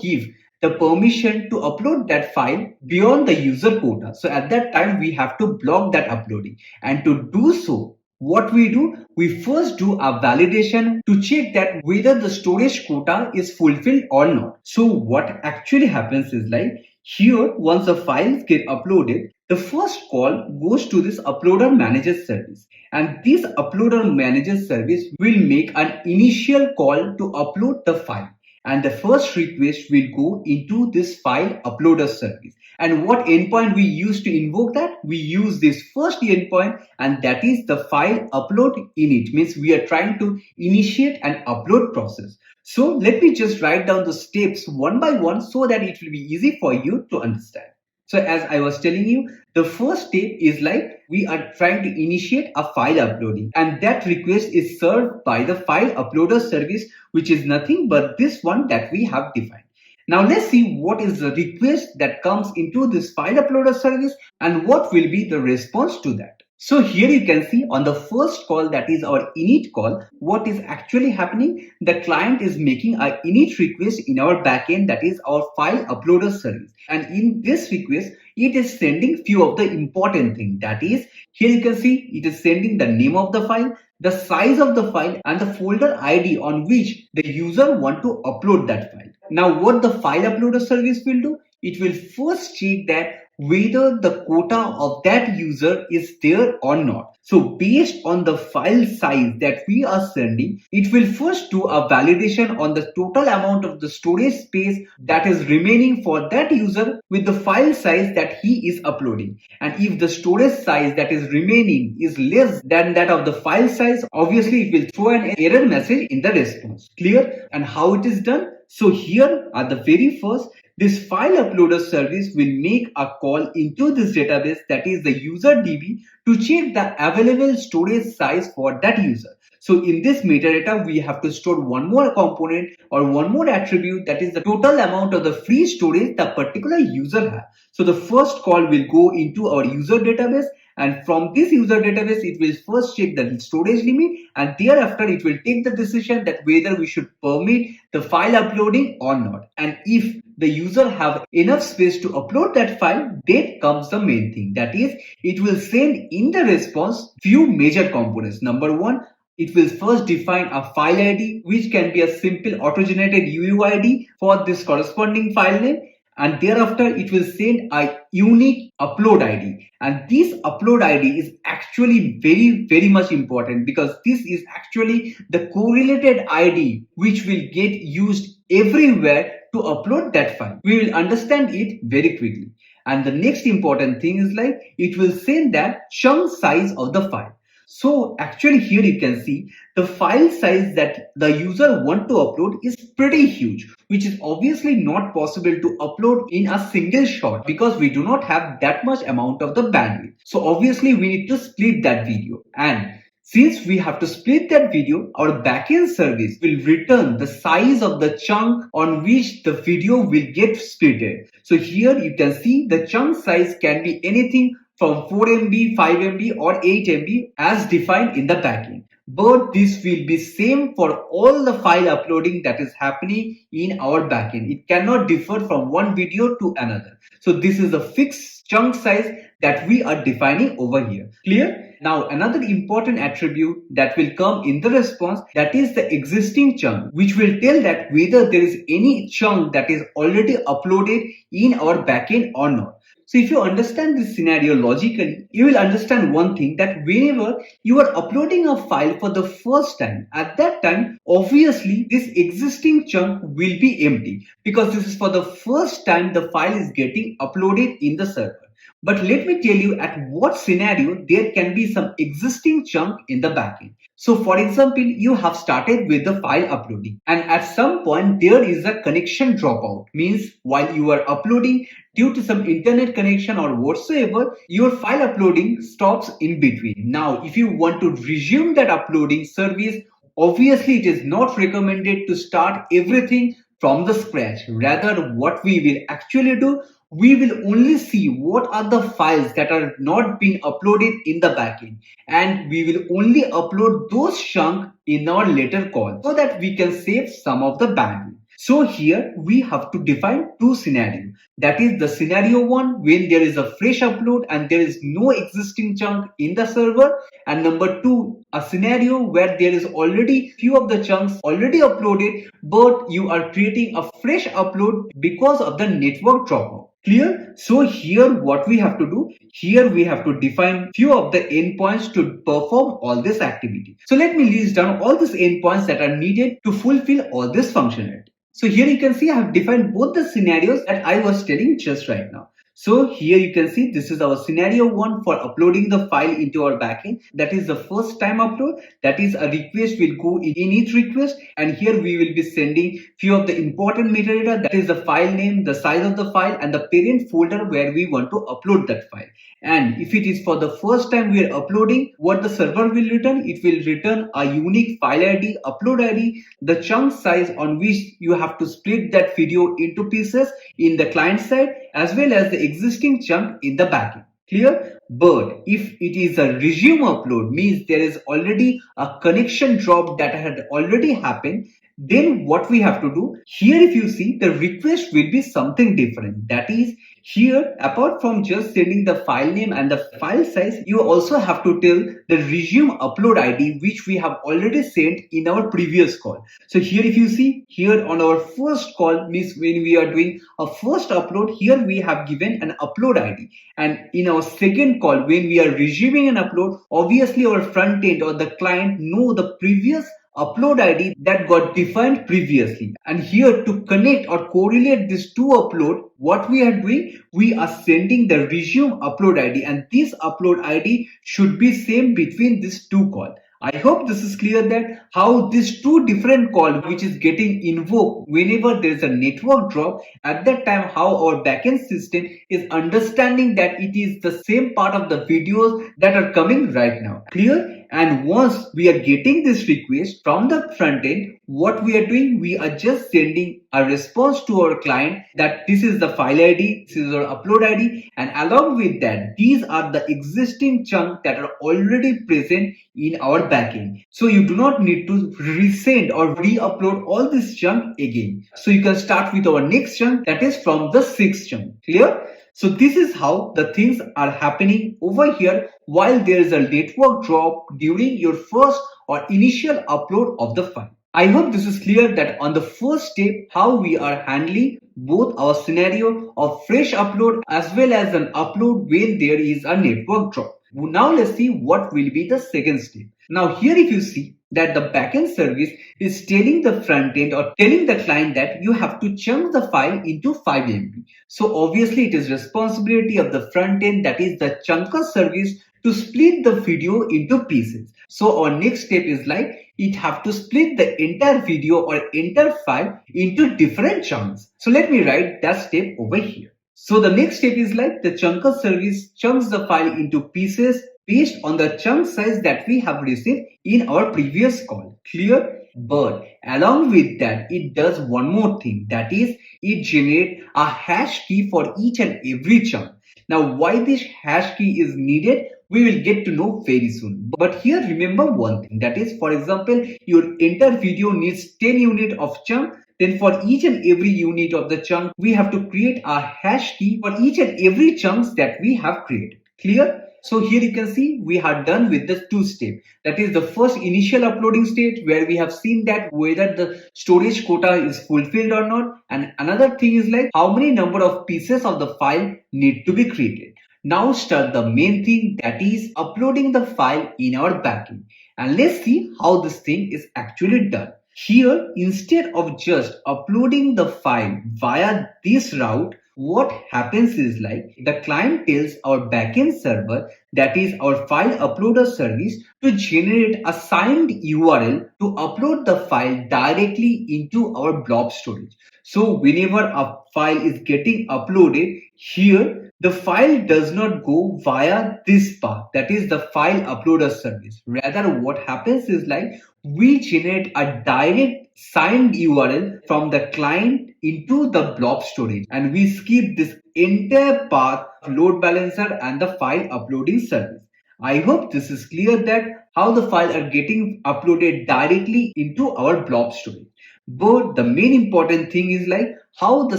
give the permission to upload that file beyond the user quota. So at that time we have to block that uploading. And to do so, what we do, we first do a validation to check that whether the storage quota is fulfilled or not. So what actually happens is like here, once the files get uploaded, the first call goes to this uploader manager service. And this uploader manager service will make an initial call to upload the file. And the first request will go into this file uploader service. And what endpoint we use to invoke that? We use this first endpoint, and that is the file upload init. Means we are trying to initiate an upload process. So let me just write down the steps one by one so that it will be easy for you to understand. So as I was telling you, the first step is like we are trying to initiate a file uploading, and that request is served by the file uploader service, which is nothing but this one that we have defined. Now let's see what is the request that comes into this file uploader service and what will be the response to that. So here you can see on the first call, that is our init call, what is actually happening. The client is making an init request in our backend, that is our file uploader service. And in this request, it is sending few of the important things. That is, here you can see it is sending the name of the file, the size of the file, and the folder ID on which the user want to upload that file. Now what the file uploader service will do, it will first check that whether the quota of that user is there or not. So based on the file size that we are sending, it will first do a validation on the total amount of the storage space that is remaining for that user with the file size that he is uploading. And if the storage size that is remaining is less than that of the file size, obviously it will throw an error message in the response. Clear? And how it is done? So here at the very first, this file uploader service will make a call into this database, that is the user DB, to check the available storage size for that user. So in this metadata, we have to store one more component or one more attribute, that is the total amount of the free storage the particular user has. So the first call will go into our user database, and from this user database, it will first check the storage limit, and thereafter it will take the decision that whether we should permit the file uploading or not. And if the user have enough space to upload that file, then comes the main thing. That is, it will send in the response few major components. Number one, it will first define a file ID, which can be a simple auto-generated UUID for this corresponding file name. And thereafter it will send a unique upload ID, and this upload ID is actually very much important, because this is actually the correlated ID which will get used everywhere to upload that file. We will understand it very quickly. And the next important thing is like it will send that chunk size of the file. So actually here you can see the file size that the user want to upload is pretty huge, which is obviously not possible to upload in a single shot because we do not have that much amount of the bandwidth. So obviously we need to split that video, and since we have to split that video, our backend service will return the size of the chunk on which the video will get splitted. So here you can see the chunk size can be anything from 4 MB, 5 MB or 8 MB as defined in the backend. but this will be same for all the file uploading that is happening in our backend. It cannot differ from one video to another. So this is a fixed chunk size that we are defining over here. Clear? Now another important attribute that will come in the response, that is the existing chunk, which will tell that whether there is any chunk that is already uploaded in our backend or not. So if you understand this scenario logically, you will understand one thing, that whenever you are uploading a file for the first time, at that time, obviously this existing chunk will be empty, because this is for the first time the file is getting uploaded in the server. But let me tell you at what scenario there can be some existing chunk in the backend. So for example, you have started with the file uploading, and at some point there is a connection dropout. Means while you are uploading, due to some internet connection or whatsoever, your file uploading stops in between. Now if you want to resume that uploading service, obviously it is not recommended to start everything from the scratch. Rather, what we will actually do, we will only see what are the files that are not being uploaded in the backend, and we will only upload those chunks in our later call, so that we can save some of the bandwidth. So here we have to define two scenarios. That is the scenario one, when there is a fresh upload and there is no existing chunk in the server, and number two, a scenario where there is already few of the chunks already uploaded, but you are creating a fresh upload because of the network dropout. Clear? So here what we have to do, here we have to define few of the endpoints to perform all this activity. So let me list down all these endpoints that are needed to fulfill all this functionality. So here you can see I have defined both the scenarios that I was telling just right now. So here you can see this is our scenario one for uploading the file into our backend. That is the first time upload. That is a request will go in each request, and here we will be sending few of the important metadata. That is the file name, the size of the file, and the parent folder where we want to upload that file. And if it is for the first time we are uploading, what the server will return, it will return a unique file ID, upload ID, the chunk size on which you have to split that video into pieces in the client side, as well as the existing chunk in the backend. Clear? But if it is a resume upload, means there is already a connection drop that had already happened, then what we have to do, here if you see, the request will be something different. That is, here apart from just sending the file name and the file size, you also have to tell the resume upload ID, which we have already sent in our previous call. So here if you see, here on our first call, means when we are doing a first upload, here we have given an upload ID, and in our second call when we are resuming an upload, obviously our front end or the client know the previous upload ID that got defined previously. And here to connect or correlate these two upload, what we are doing, we are sending the resume upload ID, and this upload ID should be same between these two calls. I hope this is clear that how these two different calls which is getting invoked whenever there is a network drop, at that time how our backend system is understanding that it is the same part of the videos that are coming right now. Clear? And once we are getting this request from the front end, what we are doing, we are just sending a response to our client that this is the file ID, this is our upload ID, and along with that, these are the existing chunks that are already present in our backend. So you do not need to resend or re-upload all this chunk again. So you can start with our next chunk, that is from the sixth chunk. Clear? So this is how the things are happening over here while there is a network drop during your first or initial upload of the file. I hope this is clear that on the first step, how we are handling both our scenario of fresh upload as well as an upload when there is a network drop. Now let's see what will be the second step. Now here if you see that the backend service is telling the front end or telling the client that you have to chunk the file into 5 MB. So obviously it is responsibility of the front end, that is the chunker service, to split the video into pieces. So our next step is like it have to split the entire video or entire file into different chunks. So let me write that step over here. So the next step is like the chunker service chunks the file into pieces based on the chunk size that we have received in our previous call. Clear? But along with that, it does one more thing, that is it generates a hash key for each and every chunk. Now why this hash key is needed? we will get to know very soon. But here remember one thing, that is, for example, your entire video needs 10 unit of chunk. Then for each and every unit of the chunk, we have to create a hash key for each and every chunks that we have created. Clear? So here you can see we are done with the two step. That is the first initial uploading stage where we have seen that whether the storage quota is fulfilled or not. And another thing is like how many number of pieces of the file need to be created. Now start the main thing, that is uploading the file in our backend. And let's see how this thing is actually done. Here, instead of just uploading the file via this route, what happens is like the client tells our backend server, that is our file uploader service, to generate a signed URL to upload the file directly into our blob storage. So whenever a file is getting uploaded, here the file does not go via this path, that is the file uploader service. Rather, what happens is like we generate a direct signed URL from the client into the blob storage, and we skip this entire path of load balancer and the file uploading service. I hope this is clear that how the file are getting uploaded directly into our blob storage. But the main important thing is like how the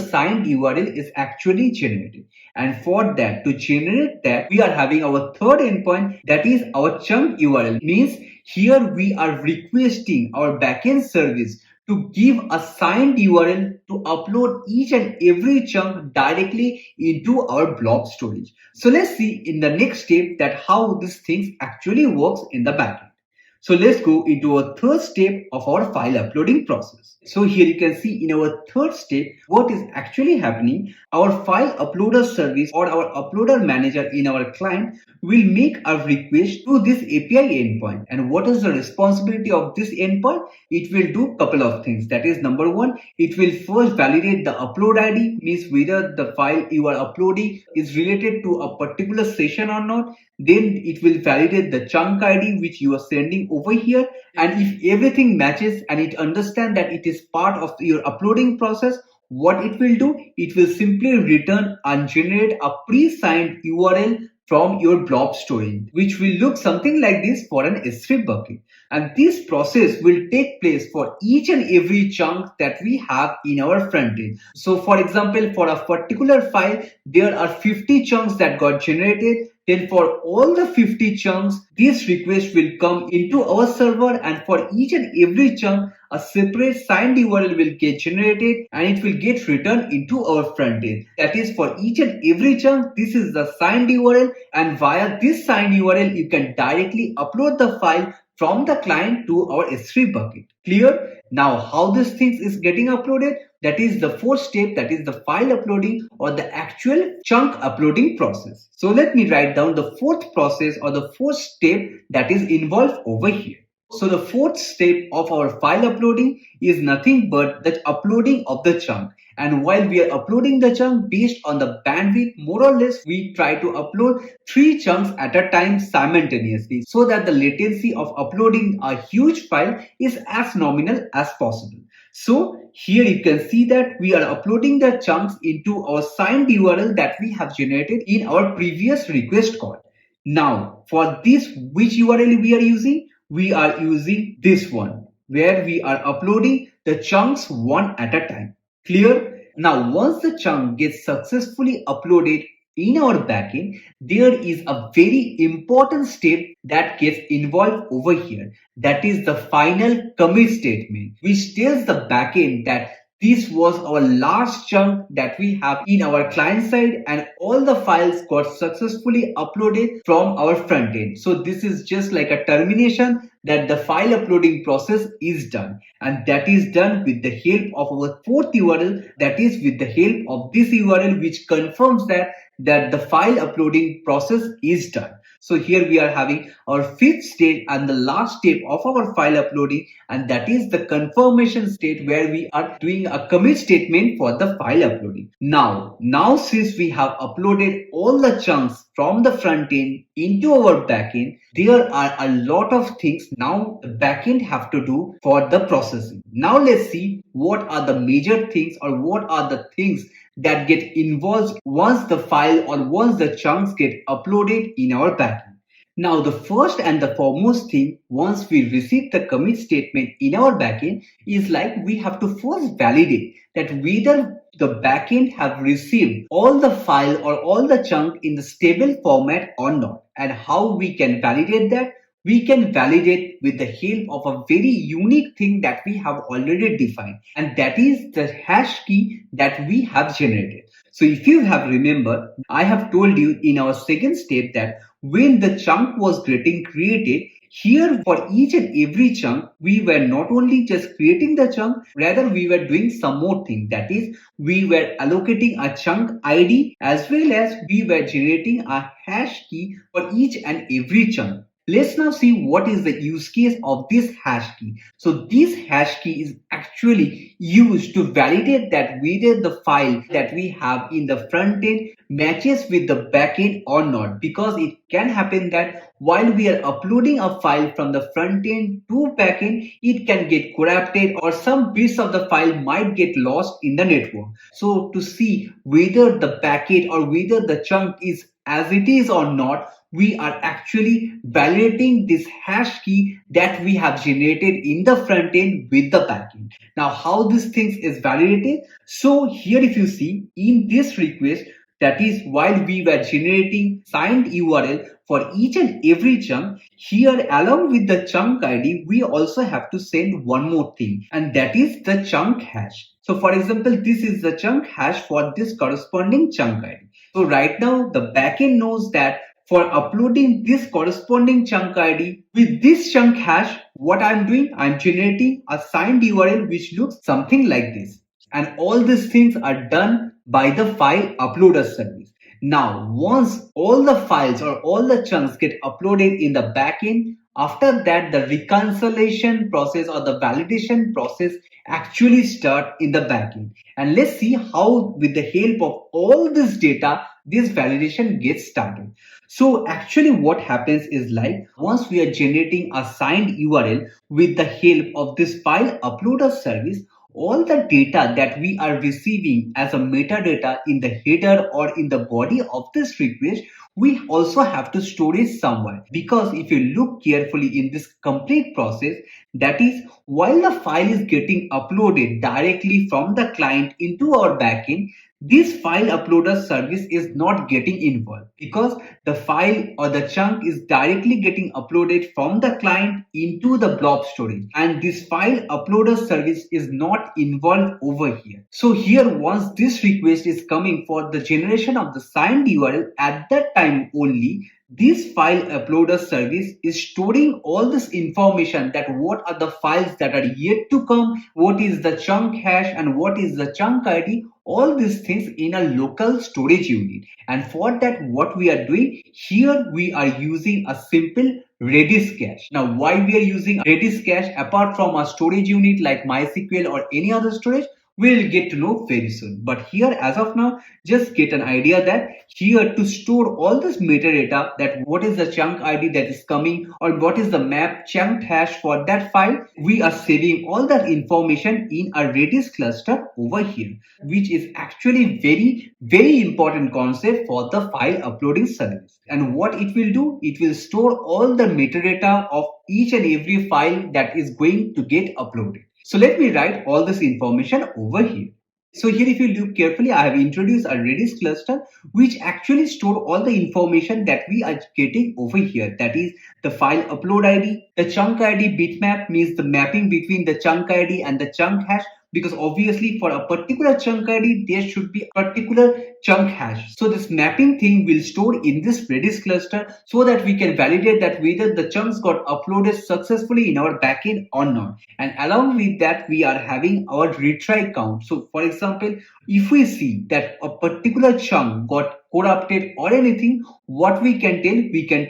signed URL is actually generated. And for that, to generate that, we are having our third endpoint, that is our chunk URL. Means here we are requesting our backend service to give a signed URL to upload each and every chunk directly into our blob storage. So let's see in the next step that how this thing actually works in the backend. So let's go into a third step of our file uploading process. So here you can see in our third step what is actually happening. Our file uploader service or our uploader manager in our client will make a request to this API endpoint. And what is the responsibility of this endpoint? It will do a couple of things. That is, number one, it will first validate the upload ID, means whether the file you are uploading is related to a particular session or not. Then it will validate the chunk ID which you are sending over here, and if everything matches and it understands that it is part of your uploading process, what it will do, it will simply return and generate a pre-signed URL from your blob storage, which will look something like this for an S3 bucket. And this process will take place for each and every chunk that we have in our front end. So for example, for a particular file, there are 50 chunks that got generated. Then for all the 50 chunks, this request will come into our server, and for each and every chunk, a separate signed URL will get generated and it will get returned into our front end. That is, for each and every chunk, this is the signed URL, and via this signed URL, you can directly upload the file from the client to our S3 bucket. Clear? Now, how this thing is getting uploaded? That is the fourth step, that is the file uploading or the actual chunk uploading process. So let me write down the fourth process or the fourth step that is involved over here. So the fourth step of our file uploading is nothing but the uploading of the chunk. And while we are uploading the chunk based on the bandwidth, more or less we try to upload 3 chunks at a time simultaneously so that the latency of uploading a huge file is as nominal as possible. So here you can see that we are uploading the chunks into our signed URL that we have generated in our previous request call. Now for this, which URL we are using? We are using this one where we are uploading the chunks one at a time. Clear? Now once the chunk gets successfully uploaded in our backend, there is a very important step that gets involved over here. That is the final commit statement, which tells the backend that this was our last chunk that we have in our client side and all the files got successfully uploaded from our front end. So this is just like a termination that the file uploading process is done, and that is done with the help of our fourth URL, that is with the help of this URL which confirms that the file uploading process is done. So here we are having our fifth stage and the last step of our file uploading, and that is the confirmation state where we are doing a commit statement for the file uploading. Now since we have uploaded all the chunks from the front end into our backend, there are a lot of things now the backend have to do for the processing. Now let's see what are the major things or what are the things that get involved once the file or once the chunks get uploaded in our backend. Now, the first and the foremost thing once we receive the commit statement in our backend is like we have to first validate that whether the backend have received all the file or all the chunk in the stable format or not. And how we can validate that? We can validate with the help of a very unique thing that we have already defined, and that is the hash key that we have generated. So if you have remembered, I have told you in our second step that when the chunk was getting created, here for each and every chunk, we were not only just creating the chunk, rather we were doing some more thing. That is, we were allocating a chunk ID as well as we were generating a hash key for each and every chunk. Let's now see what is the use case of this hash key. So this hash key is actually used to validate that whether the file that we have in the front end matches with the backend or not, because it can happen that while we are uploading a file from the front end to backend, it can get corrupted or some bits of the file might get lost in the network. So to see whether the packet or whether the chunk is as it is or not, we are actually validating this hash key that we have generated in the front end with the backend. Now, how this thing is validated? So here if you see in this request, that is while we were generating signed URL for each and every chunk, here along with the chunk ID, we also have to send one more thing, and that is the chunk hash. So for example, this is the chunk hash for this corresponding chunk ID. So right now the backend knows that for uploading this corresponding chunk ID with this chunk hash, what I'm doing, I'm generating a signed URL which looks something like this. And all these things are done by the file uploader service. Now, once all the files or all the chunks get uploaded in the backend, after that, the reconciliation process or the validation process actually start in the backend. And let's see how, with the help of all this data, this validation gets started. So actually what happens is like once we are generating a signed URL with the help of this file uploader service, all the data that we are receiving as a metadata in the header or in the body of this request, we also have to store it somewhere. Because if you look carefully in this complete process, that is while the file is getting uploaded directly from the client into our backend, this file uploader service is not getting involved because the file or the chunk is directly getting uploaded from the client into the blob storage, and this file uploader service is not involved over here. So here once this request is coming for the generation of the signed URL, at that time only this file uploader service is storing all this information, that what are the files that are yet to come, what is the chunk hash and what is the chunk ID, all these things in a local storage unit. And for that, what we are doing here, we are using a simple Redis cache. Now, why we are using Redis cache apart from a storage unit like MySQL or any other storage, we'll get to know very soon. But here as of now, just get an idea that here to store all this metadata, that what is the chunk ID that is coming or what is the map chunk hash for that file, we are saving all that information in a Redis cluster over here, which is actually very important concept for the file uploading service. And what it will do, it will store all the metadata of each and every file that is going to get uploaded. So let me write all this information over here. So here if you look carefully, I have introduced a Redis cluster which actually store all the information that we are getting over here. That is the file upload ID, the chunk ID bitmap means the mapping between the chunk ID and the chunk hash, because obviously for a particular chunk ID there should be a particular chunk hash. So this mapping thing will store in this Redis cluster so that we can validate that whether the chunks got uploaded successfully in our backend or not. And along with that, we are having our retry count. So for example, if we see that a particular chunk got corrupted or anything, what we can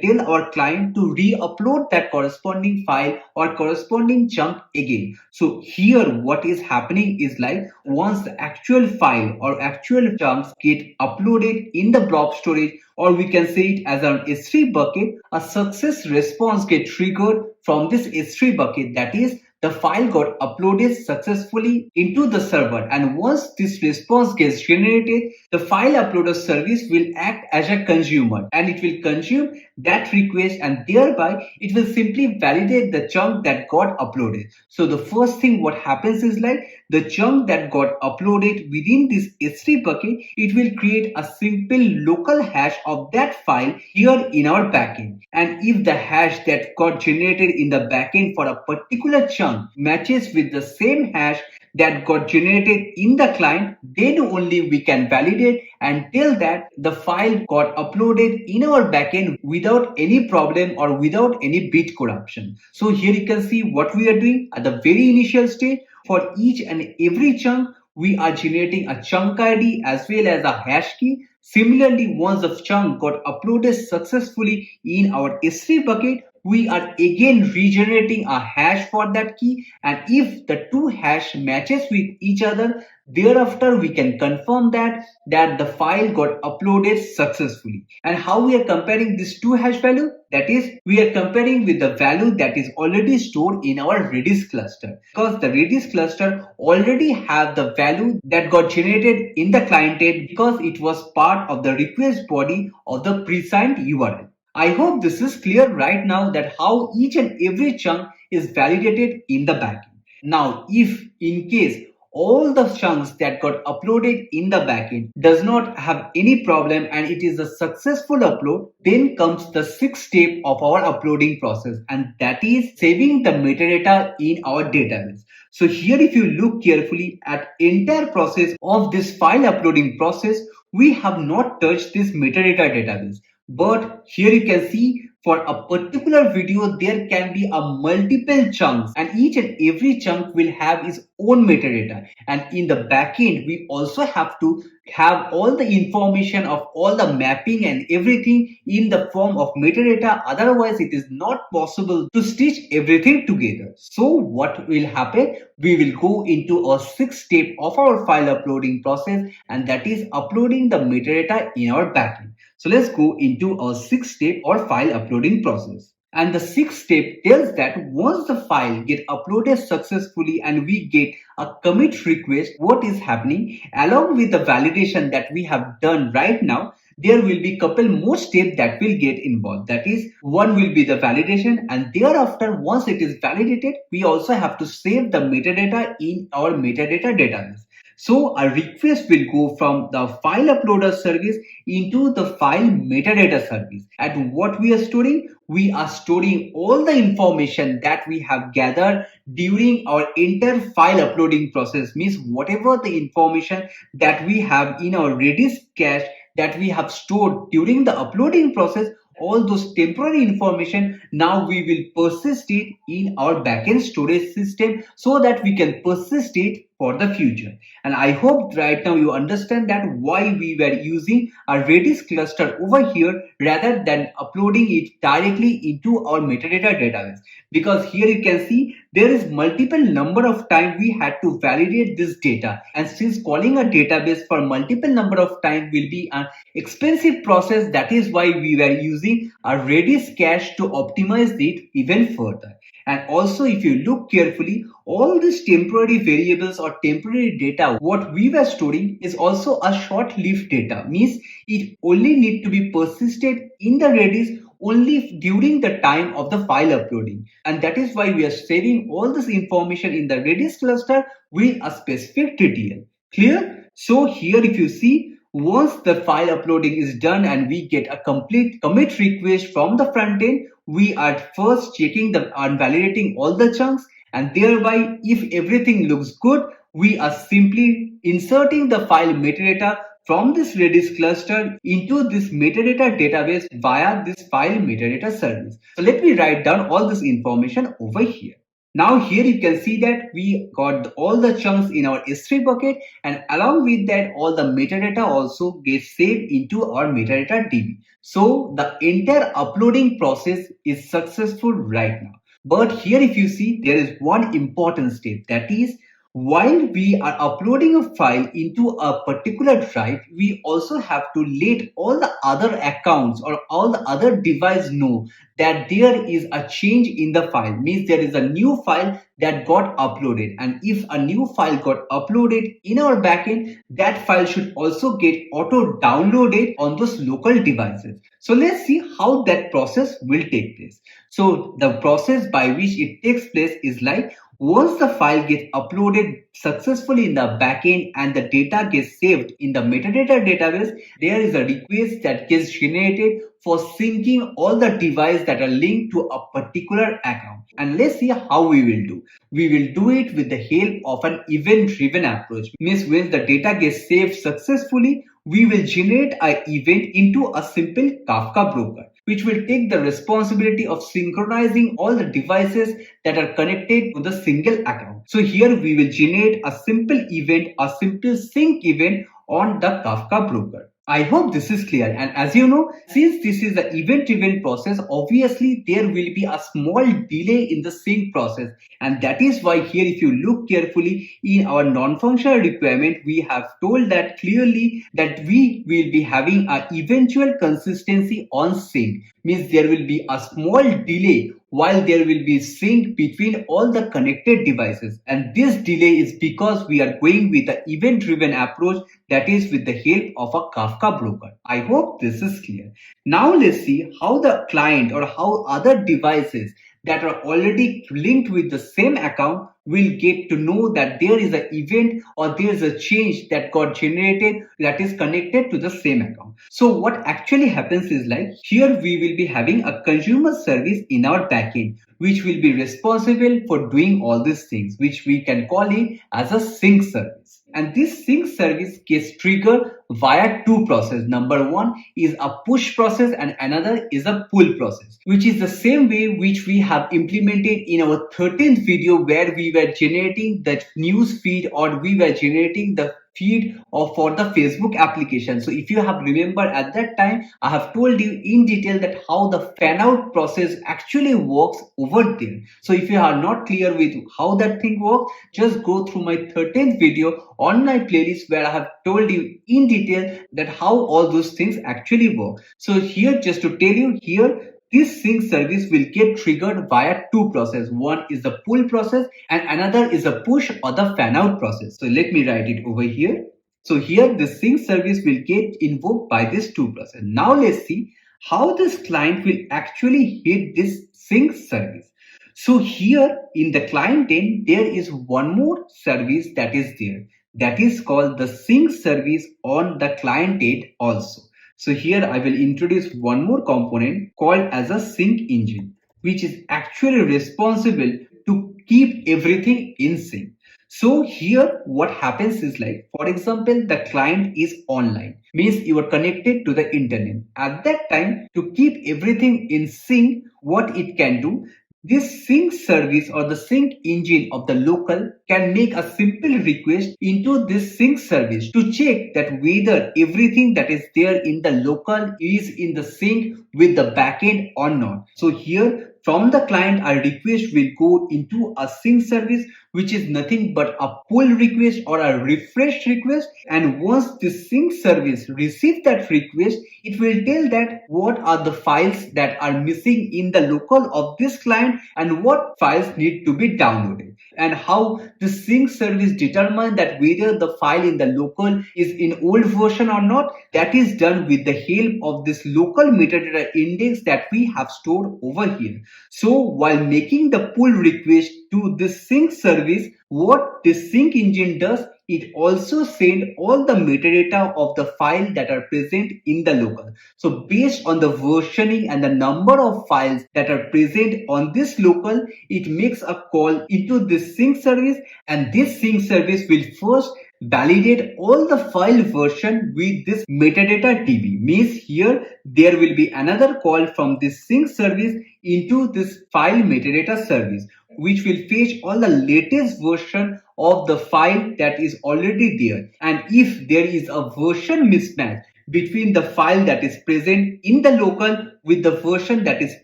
tell our client to re-upload that corresponding file or corresponding chunk again. So here what is happening is like once the actual file or actual chunks get uploaded in the blob storage, or we can say it as an S3 bucket, a success response get triggered from this S3 bucket. That is the file got uploaded successfully into the server, and once this response gets generated, the file uploader service will act as a consumer and it will consume that request, and thereby it will simply validate the chunk that got uploaded. So the first thing what happens is like the chunk that got uploaded within this S3 bucket, it will create a simple local hash of that file here in our backend. And if the hash that got generated in the backend for a particular chunk matches with the same hash that got generated in the client, then only we can validate and tell that the file got uploaded in our backend without any problem or without any bit corruption. So here you can see what we are doing at the very initial stage. For each and every chunk, we are generating a chunk ID as well as a hash key. Similarly, once the chunk got uploaded successfully in our S3 bucket, we are again regenerating a hash for that key, and if the two hash matches with each other, thereafter we can confirm that the file got uploaded successfully. And how we are comparing this two hash value? That is, we are comparing with the value that is already stored in our Redis cluster, because the Redis cluster already have the value that got generated in the client end because it was part of the request body of the pre-signed URL. I hope this is clear right now that how each and every chunk is validated in the backend. Now, if in case all the chunks that got uploaded in the backend does not have any problem and it is a successful upload, then comes the sixth step of our uploading process, and that is saving the metadata in our database. So here if you look carefully at entire process of this file uploading process, we have not touched this metadata database. But here you can see for a particular video, there can be a multiple chunks and each and every chunk will have its own metadata. And in the backend, we also have to have all the information of all the mapping and everything in the form of metadata. Otherwise, it is not possible to stitch everything together. So what will happen? We will go into a sixth step of our file uploading process, and that is uploading the metadata in our backend. So let's go into a sixth step or file uploading process. And the sixth step tells that once the file get uploaded successfully and we get a commit request, what is happening along with the validation that we have done right now, there will be couple more steps that will get involved. That is, one will be the validation, and thereafter once it is validated, we also have to save the metadata in our metadata database. So a request will go from the file uploader service into the file metadata service. And what we are storing? We are storing all the information that we have gathered during our entire file uploading process. Means whatever the information that we have in our Redis cache that we have stored during the uploading process, all those temporary information, now we will persist it in our backend storage system so that we can persist it for the future. And I hope right now you understand that why we were using a Redis cluster over here rather than uploading it directly into our metadata database. Because here you can see there is multiple number of time we had to validate this data, and since calling a database for multiple number of time will be an expensive process, that is why we were using a Redis cache to optimize it even further. And also if you look carefully, all these temporary variables or temporary data what we were storing is also a short-lived data, means it only need to be persisted in the Redis only during the time of the file uploading, and that is why we are saving all this information in the Redis cluster with a specific detail. Clear? So here if you see, once the file uploading is done and we get a complete commit request from the front end, we are first checking and validating all the chunks, and thereby if everything looks good, we are simply inserting the file metadata from this Redis cluster into this metadata database via this file metadata service. So let me write down all this information over here. Now here you can see that we got all the chunks in our S3 bucket, and along with that all the metadata also gets saved into our metadata DB. So the entire uploading process is successful right now. But here if you see, there is one important step, that is while we are uploading a file into a particular drive, we also have to let all the other accounts or all the other devices know that there is a change in the file. Means there is a new file that got uploaded, and if a new file got uploaded in our backend, that file should also get auto downloaded on those local devices. So let's see how that process will take place. So the process by which it takes place is like, once the file gets uploaded successfully in the backend and the data gets saved in the metadata database, there is a request that gets generated for syncing all the devices that are linked to a particular account. And let's see how we will do. We will do it with the help of an event-driven approach. Means when the data gets saved successfully, we will generate an event into a simple Kafka broker, which will take the responsibility of synchronizing all the devices that are connected to the single account. So here we will generate a simple event, a simple sync event on the Kafka broker. I hope this is clear. And as you know, since this is the event-driven process, obviously there will be a small delay in the sync process. And that is why here, if you look carefully in our non-functional requirement, we have told that clearly that we will be having an eventual consistency on sync. Means there will be a small delay while there will be sync between all the connected devices. And this delay is because we are going with an event-driven approach, that is with the help of a Kafka broker. I hope this is clear. Now let's see how the client or how other devices that are already linked with the same account will get to know that there is an event or there is a change that got generated that is connected to the same account. So what actually happens is like, here we will be having a consumer service in our backend, which will be responsible for doing all these things, which we can call it as a sync service. And this sync service gets triggered via two processes. Number one is a push process and another is a pull process, which is the same way which we have implemented in our 13th video, where we were generating the news feed or we were generating the feed or for the Facebook application. So if you have remembered at that time, I have told you in detail that how the fan out process actually works over there. So if you are not clear with how that thing works, just go through my 13th video on my playlist where I have told you in detail that how all those things actually work. So here, just to tell you here, this sync service will get triggered via two processes. One is the pull process and another is a push or the fan out process. So let me write it over here. So here the sync service will get invoked by this two process. Now let's see how this client will actually hit this sync service. So here in the client end, there is one more service that is there. That is called the sync service on the client end also. So here I will introduce one more component called as a sync engine, which is actually responsible to keep everything in sync. So here what happens is like, for example, the client is online, means you are connected to the internet. At that time, to keep everything in sync, what it can do, this sync service or the sync engine of the local can make a simple request into this sync service to check that whether everything that is there in the local is in the sync with the backend or not. So here from the client, a request will go into a sync service, which is nothing but a pull request or a refresh request. And once the sync service receives that request, it will tell that what are the files that are missing in the local of this client and what files need to be downloaded. And how the sync service determines that whether the file in the local is in old version or not, that is done with the help of this local metadata index that we have stored over here. So while making the pull request to this sync service, what this sync engine does, it also sends all the metadata of the file that are present in the local. So based on the versioning and the number of files that are present on this local, it makes a call into this sync service, and this sync service will first validate all the file version with this metadata DB. Means here there will be another call from this sync service into this file metadata service, which will fetch all the latest version of the file that is already there. And if there is a version mismatch between the file that is present in the local with the version that is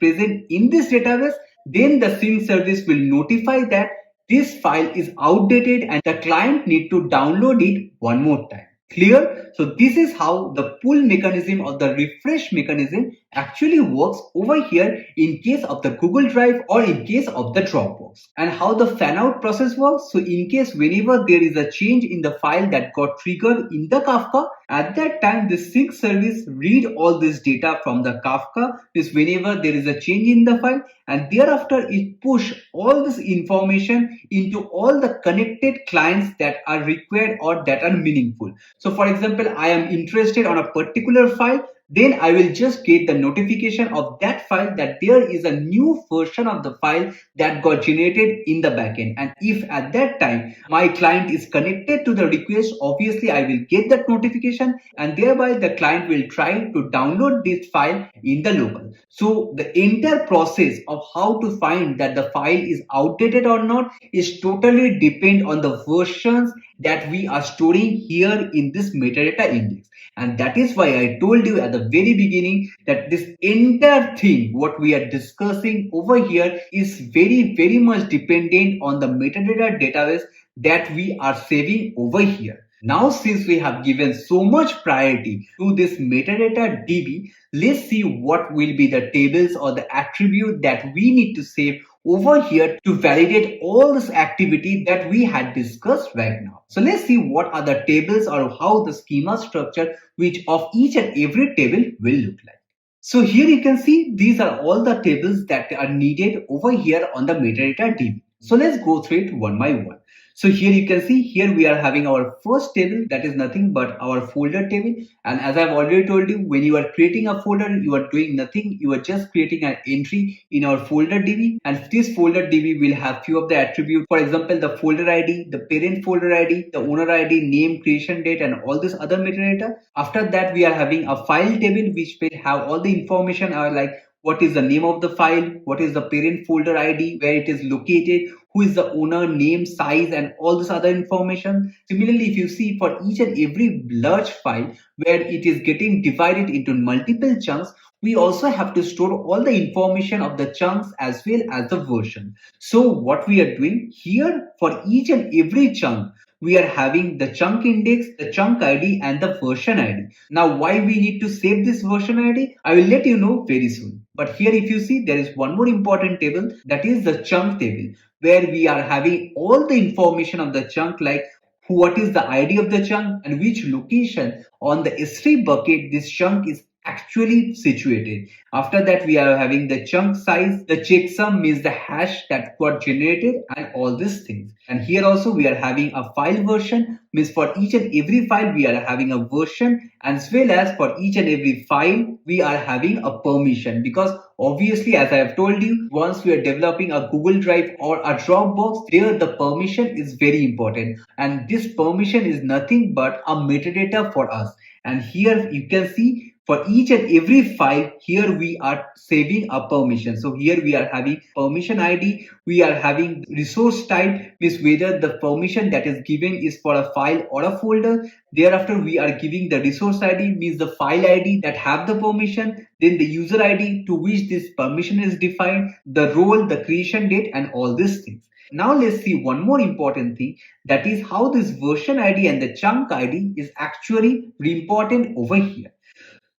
present in this database, then the sync service will notify that this file is outdated and the client need to download it one more time. Clear? So this is how the pull mechanism or the refresh mechanism actually works over here in case of the Google Drive or in case of the Dropbox. And how the fan out process works. So in case whenever there is a change in the file that got triggered in the Kafka, at that time the sync service read all this data from the Kafka is whenever there is a change in the file, and thereafter it push all this information into all the connected clients that are required or that are meaningful. So for example, I am interested on a particular file, then I will just get the notification of that file that there is a new version of the file that got generated in the backend. And if at that time my client is connected to the request, obviously I will get that notification, and thereby the client will try to download this file in the local. So the entire process of how to find that the file is outdated or not is totally depend on the versions that we are storing here in this metadata index. And that is why I told you at the very beginning that this entire thing, what we are discussing over here, is very much dependent on the metadata database that we are saving over here. Now, since we have given so much priority to this metadata DB, let's see what will be the tables or the attribute that we need to save over here to validate all this activity that we had discussed right now. So let's see what are the tables or how the schema structure which of each and every table will look like. So here you can see these are all the tables that are needed over here on the metadata DB. So let's go through it one by one. So here you can see, here we are having our first table, that is nothing but our folder table. And as I've already told you, when you are creating a folder, you are doing nothing. You are just creating an entry in our folder DB. And this folder DB will have few of the attributes. For example, the folder ID, the parent folder ID, the owner ID, name, creation date, and all this other metadata. After that, we are having a file table, which will have all the information like what is the name of the file, what is the parent folder ID, where it is located, who is the owner, name, size, and all this other information. Similarly, if you see for each and every large file where it is getting divided into multiple chunks, we also have to store all the information of the chunks as well as the version. So what we are doing here, for each and every chunk, we are having the chunk index, the chunk ID, and the version ID. Now, why we need to save this version ID? I will let you know very soon. But here, if you see, there is one more important table, that is the chunk table, where we are having all the information of the chunk, like what is the ID of the chunk and which location on the S3 bucket this chunk is actually situated. After that, we are having the chunk size, the checksum means the hash that got generated, and all these things. And here also we are having a file version, means for each and every file we are having a version, as well as for each and every file we are having a permission, because obviously, as I have told you, once we are developing a Google Drive or a Dropbox, there the permission is very important, and this permission is nothing but a metadata for us. And here you can see, for each and every file, here we are saving a permission. So here we are having permission ID, we are having resource type, means whether the permission that is given is for a file or a folder. Thereafter, we are giving the resource ID, means the file ID that have the permission, then the user ID to which this permission is defined, the role, the creation date, and all these things. Now let's see one more important thing, that is how this version ID and the chunk ID is actually important over here.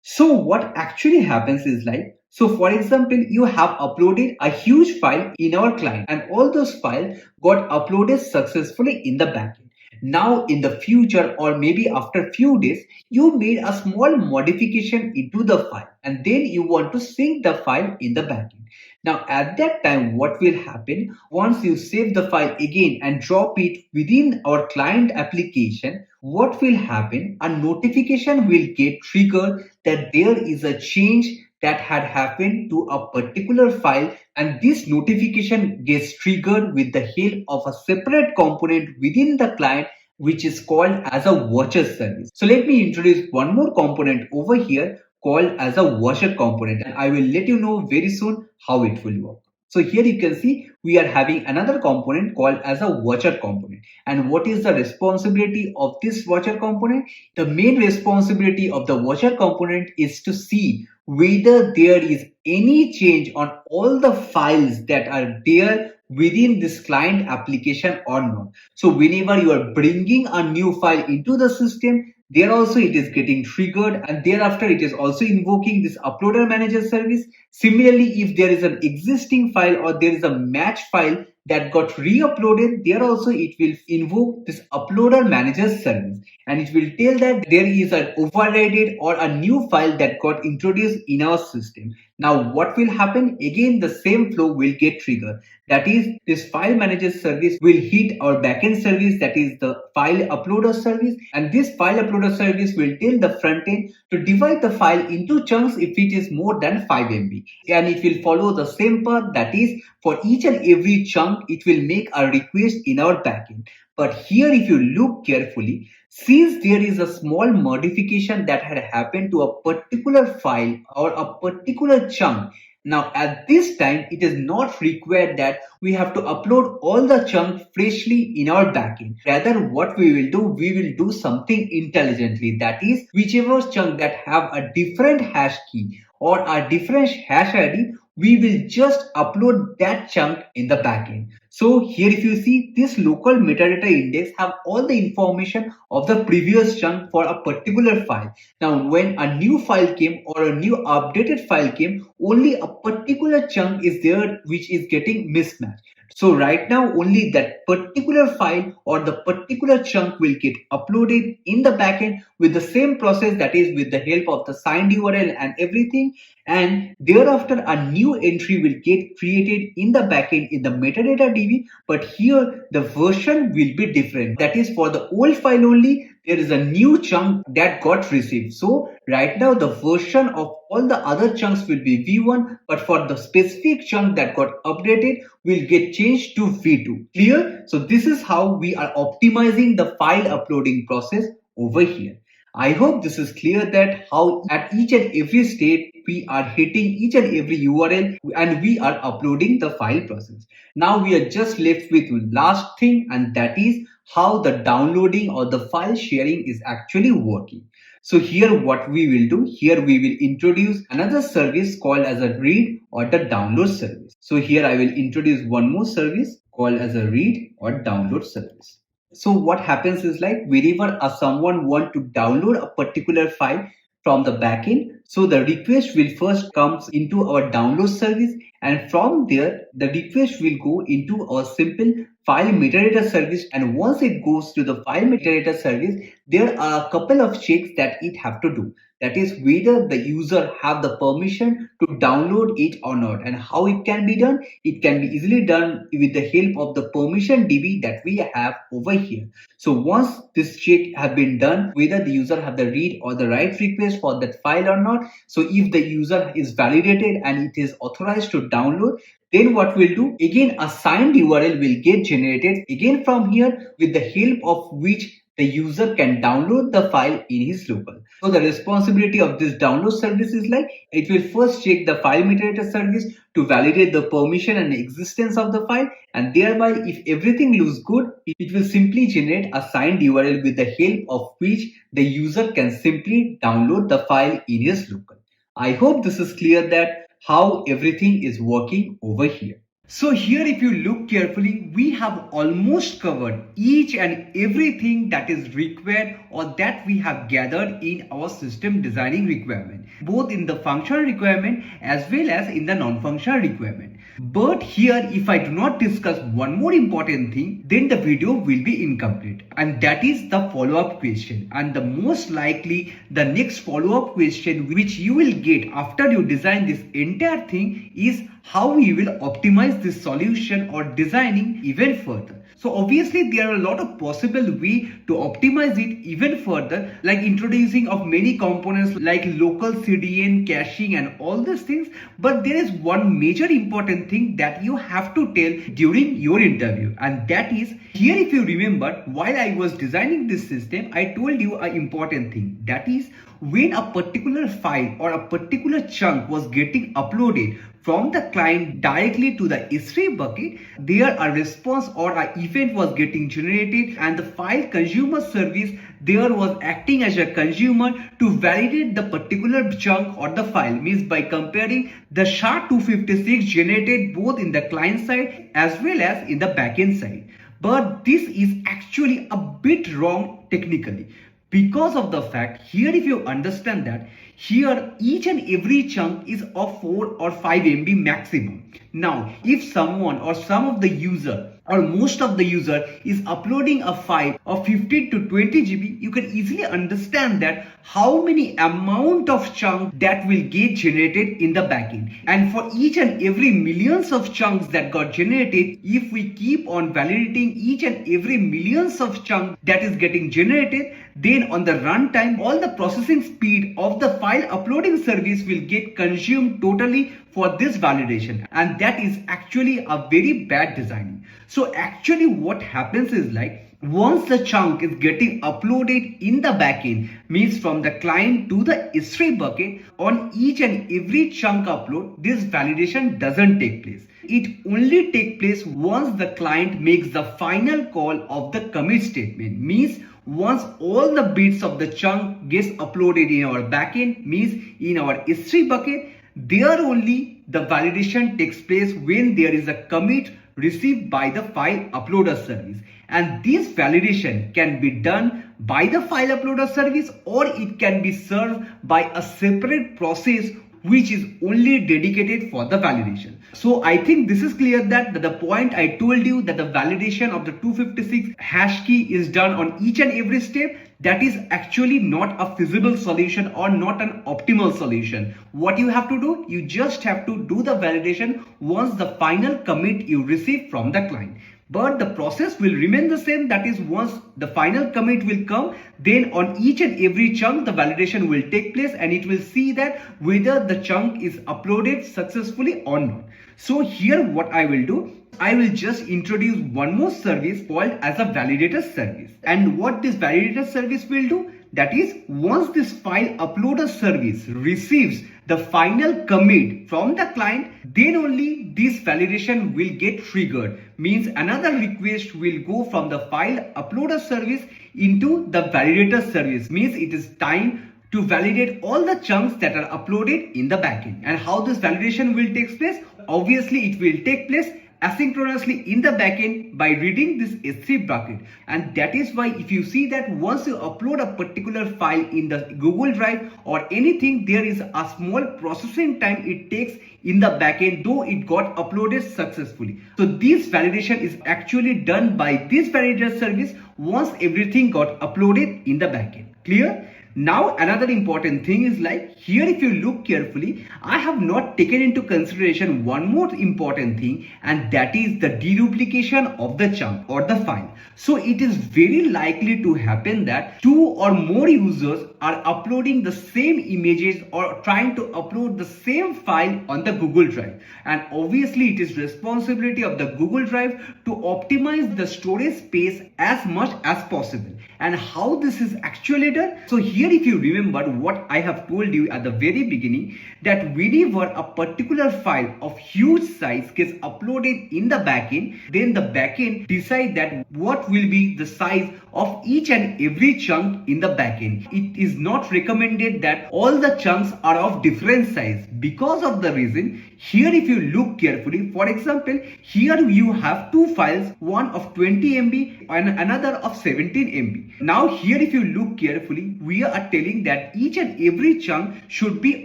So what actually happens is like, so for example, you have uploaded a huge file in our client and all those files got uploaded successfully in the backend. Now in the future, or maybe after few days, you made a small modification into the file and then you want to sync the file in the backend. Now at that time, what will happen, once you save the file again and drop it within our client application, what will happen, a notification will get triggered that there is a change that had happened to a particular file, and this notification gets triggered with the help of a separate component within the client, which is called as a watcher service. So let me introduce one more component over here called as a watcher component, and I will let you know very soon how it will work. So here you can see we are having another component called as a watcher component. And what is the responsibility of this watcher component? The main responsibility of the watcher component is to see whether there is any change on all the files that are there within this client application or not. So whenever you are bringing a new file into the system, there also it is getting triggered, and thereafter it is also invoking this uploader manager service. Similarly, if there is an existing file or there is a match file that got re-uploaded, there also it will invoke this uploader manager service, and it will tell that there is an overridden or a new file that got introduced in our system. Now what will happen? Again the same flow will get triggered. That is, this file manager service will hit our backend service, that is the file uploader service, and this file uploader service will tell the front end to divide the file into chunks if it is more than 5 MB, and it will follow the same path. That is, for each and every chunk it will make a request in our backend. But here if you look carefully, since there is a small modification that had happened to a particular file or a particular chunk, now at this time it is not required that we have to upload all the chunk freshly in our backend. Rather what we will do something intelligently. That is, whichever chunk that have a different hash key or a different hash ID, we will just upload that chunk in the backend. So here if you see, this local metadata index have all the information of the previous chunk for a particular file. Now when a new file came or a new updated file came, only a particular chunk is there which is getting mismatched. So right now only that particular file or the particular chunk will get uploaded in the backend with the same process, that is with the help of the signed URL and everything, and thereafter a new entry will get created in the backend in the metadata DB, but here the version will be different. That is, for the old file only there is a new chunk that got received. So right now the version of all the other chunks will be V1, but for the specific chunk that got updated will get changed to V2. Clear? So this is how we are optimizing the file uploading process over here. I hope this is clear, that how at each and every state we are hitting each and every URL and we are uploading the file process. Now we are just left with last thing, and that is how the downloading or the file sharing is actually working. So here what we will do, here we will introduce another service called as a read or the download service. So here I will introduce one more service called as a read or download service. So what happens is, like, whenever someone want to download a particular file from the backend, so the request will first comes into our download service, and from there the request will go into our simple file metadata service, and once it goes to the file metadata service, there are a couple of checks that it have to do. That is, whether the user have the permission to download it or not. And how it can be done? It can be easily done with the help of the permission DB that we have over here. So once this check have been done, whether the user have the read or the write request for that file or not, so if the user is validated and it is authorized to download, then what we'll do, again a signed URL will get generated again from here, with the help of which the user can download the file in his local. So the responsibility of this download service is, like, it will first check the file metadata service to validate the permission and existence of the file, and thereby if everything looks good, it will simply generate a signed URL with the help of which the user can simply download the file in his local. I hope this is clear, that how everything is working over here. So here if you look carefully, we have almost covered each and everything that is required or that we have gathered in our system designing requirement, both in the functional requirement as well as in the non-functional requirement. But here if I do not discuss one more important thing, then the video will be incomplete, and that is the follow-up question. And the most likely the next follow-up question which you will get after you design this entire thing is how we will optimize this solution or designing even further. So obviously there are a lot of possible way to optimize it even further, like introducing of many components like local CDN, caching and all these things. But there is one major important thing that you have to tell during your interview, and that is, here if you remember, while I was designing this system, I told you an important thing, that is, when a particular file or a particular chunk was getting uploaded from the client directly to the S3 bucket, there a response or an event was getting generated, and the file consumer service there was acting as a consumer to validate the particular chunk or the file, means by comparing the SHA-256 generated both in the client side as well as in the backend side. But this is actually a bit wrong technically, because of the fact here, if you understand that here each and every chunk is of 4 or 5 MB maximum. Now if someone or some of the user or most of the user is uploading a file of 15 to 20 GB, you can easily understand that how many amount of chunk that will get generated in the backend. And for each and every millions of chunks that got generated, if we keep on validating each and every millions of chunk that is getting generated, then on the runtime, all the processing speed of the file uploading service will get consumed totally for this validation, and that is actually a very bad design. So actually what happens is like, once the chunk is getting uploaded in the backend, means from the client to the S3 bucket, on each and every chunk upload, this validation doesn't take place. It only takes place once the client makes the final call of the commit statement, means once all the bits of the chunk gets uploaded in our backend, means in our S3 bucket, there only the validation takes place when there is a commit received by the file uploader service. And this validation can be done by the file uploader service, or it can be served by a separate process which is only dedicated for the validation. So I think this is clear that the point I told you, that the validation of the 256 hash key is done on each and every step, that is actually not a feasible solution or not an optimal solution. What you have to do, you just have to do the validation once the final commit you receive from the client. But the process will remain the same, that is once the final commit will come, then on each and every chunk the validation will take place, and it will see that whether the chunk is uploaded successfully or not. So here what I will do, I will just introduce one more service called as a validator service. And what this validator service will do, that is once this file uploader service receives the final commit from the client, then only this validation will get triggered. Means another request will go from the file uploader service into the validator service. Means it is time to validate all the chunks that are uploaded in the backend. And how this validation will take place? Obviously it will take place asynchronously in the backend by reading this S3 bucket. And that is why if you see that once you upload a particular file in the Google Drive or anything, there is a small processing time it takes in the backend, though it got uploaded successfully. So this validation is actually done by this validator service once everything got uploaded in the backend. Clear? Now another important thing is like, here if you look carefully, I have not taken into consideration one more important thing, and that is the deduplication of the chunk or the file. So it is very likely to happen that two or more users are uploading the same images or trying to upload the same file on the Google Drive, and obviously it is responsibility of the Google Drive to optimize the storage space as much as possible. And how this is actually done? So here if you remember what I have told you at the very beginning, that whenever a particular file of huge size gets uploaded in the backend, then the backend decide that what will be the size of each and every chunk in the backend. It is not recommended that all the chunks are of different size, because of the reason, here if you look carefully, for example, here you have two files, one of 20 MB and another of 17 MB. Now here if you look carefully, we are telling that each and every chunk should be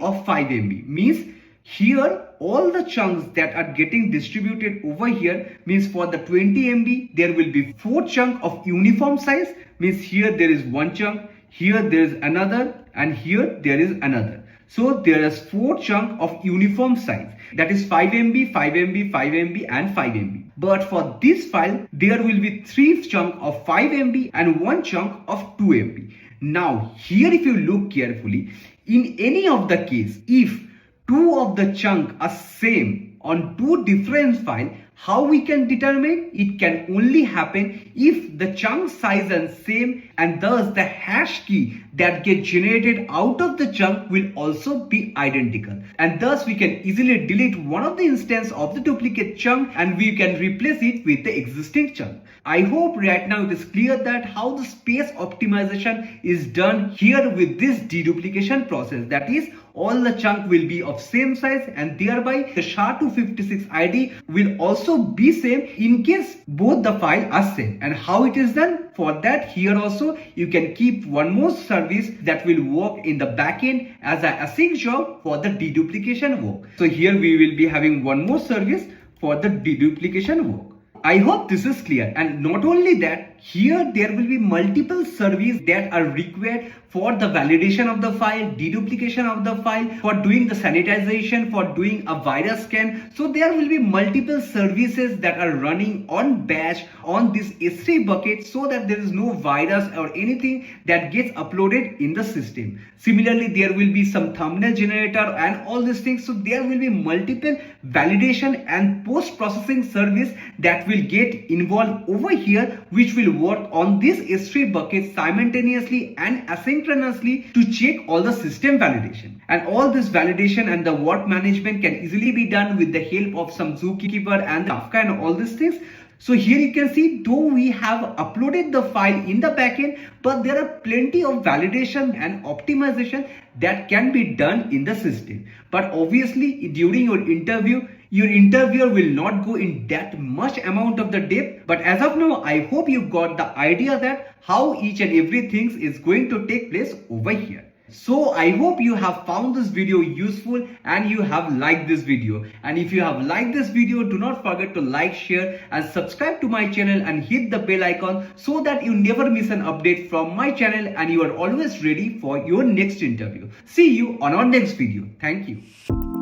of 5 MB. Means here all the chunks that are getting distributed over here, means for the 20 MB there will be 4 chunks of uniform size. Means here there is one chunk, here there is another, and here there is another. So there is 4 chunks of uniform size, that is 5 MB, 5 MB, 5 MB and 5 MB. But for this file there will be 3 chunks of 5 MB and 1 chunk of 2 MB. Now here if you look carefully, in any of the case, if two of the chunk are same on two different files, How we can determine? It can only happen if the chunk size is same, and thus the hash key that gets generated out of the chunk will also be identical. And thus we can easily delete one of the instance of the duplicate chunk and we can replace it with the existing chunk. I hope right now it is clear that how the space optimization is done here with this deduplication process. That is, all the chunk will be of same size and thereby the SHA-256 ID will also be same in case both the file are same. And how it is done? For that, here also you can keep one more service that will work in the backend as an async job for the deduplication work. So here we will be having one more service for the deduplication work. I hope this is clear. And not only that, here there will be multiple services that are required for the validation of the file, deduplication of the file, for doing the sanitization, for doing a virus scan. So there will be multiple services that are running on batch on this S3 bucket so that there is no virus or anything that gets uploaded in the system. Similarly, there will be some thumbnail generator and all these things. So there will be multiple validation and post-processing service that will get involved over here, which will work on this S3 bucket simultaneously and asynchronously to check all the system validation. And all this validation and the work management can easily be done with the help of some Zookeeper and Kafka and all these things. So here you can see, though we have uploaded the file in the backend, but there are plenty of validation and optimization that can be done in the system. But obviously during your interviewer will not go in that much amount of the depth. But as of now, I hope you got the idea that how each and everything is going to take place over here. So I hope you have found this video useful and you have liked this video. And if you have liked this video, do not forget to like, share and subscribe to my channel and hit the bell icon so that you never miss an update from my channel and you are always ready for your next interview. See you on our next video. Thank you.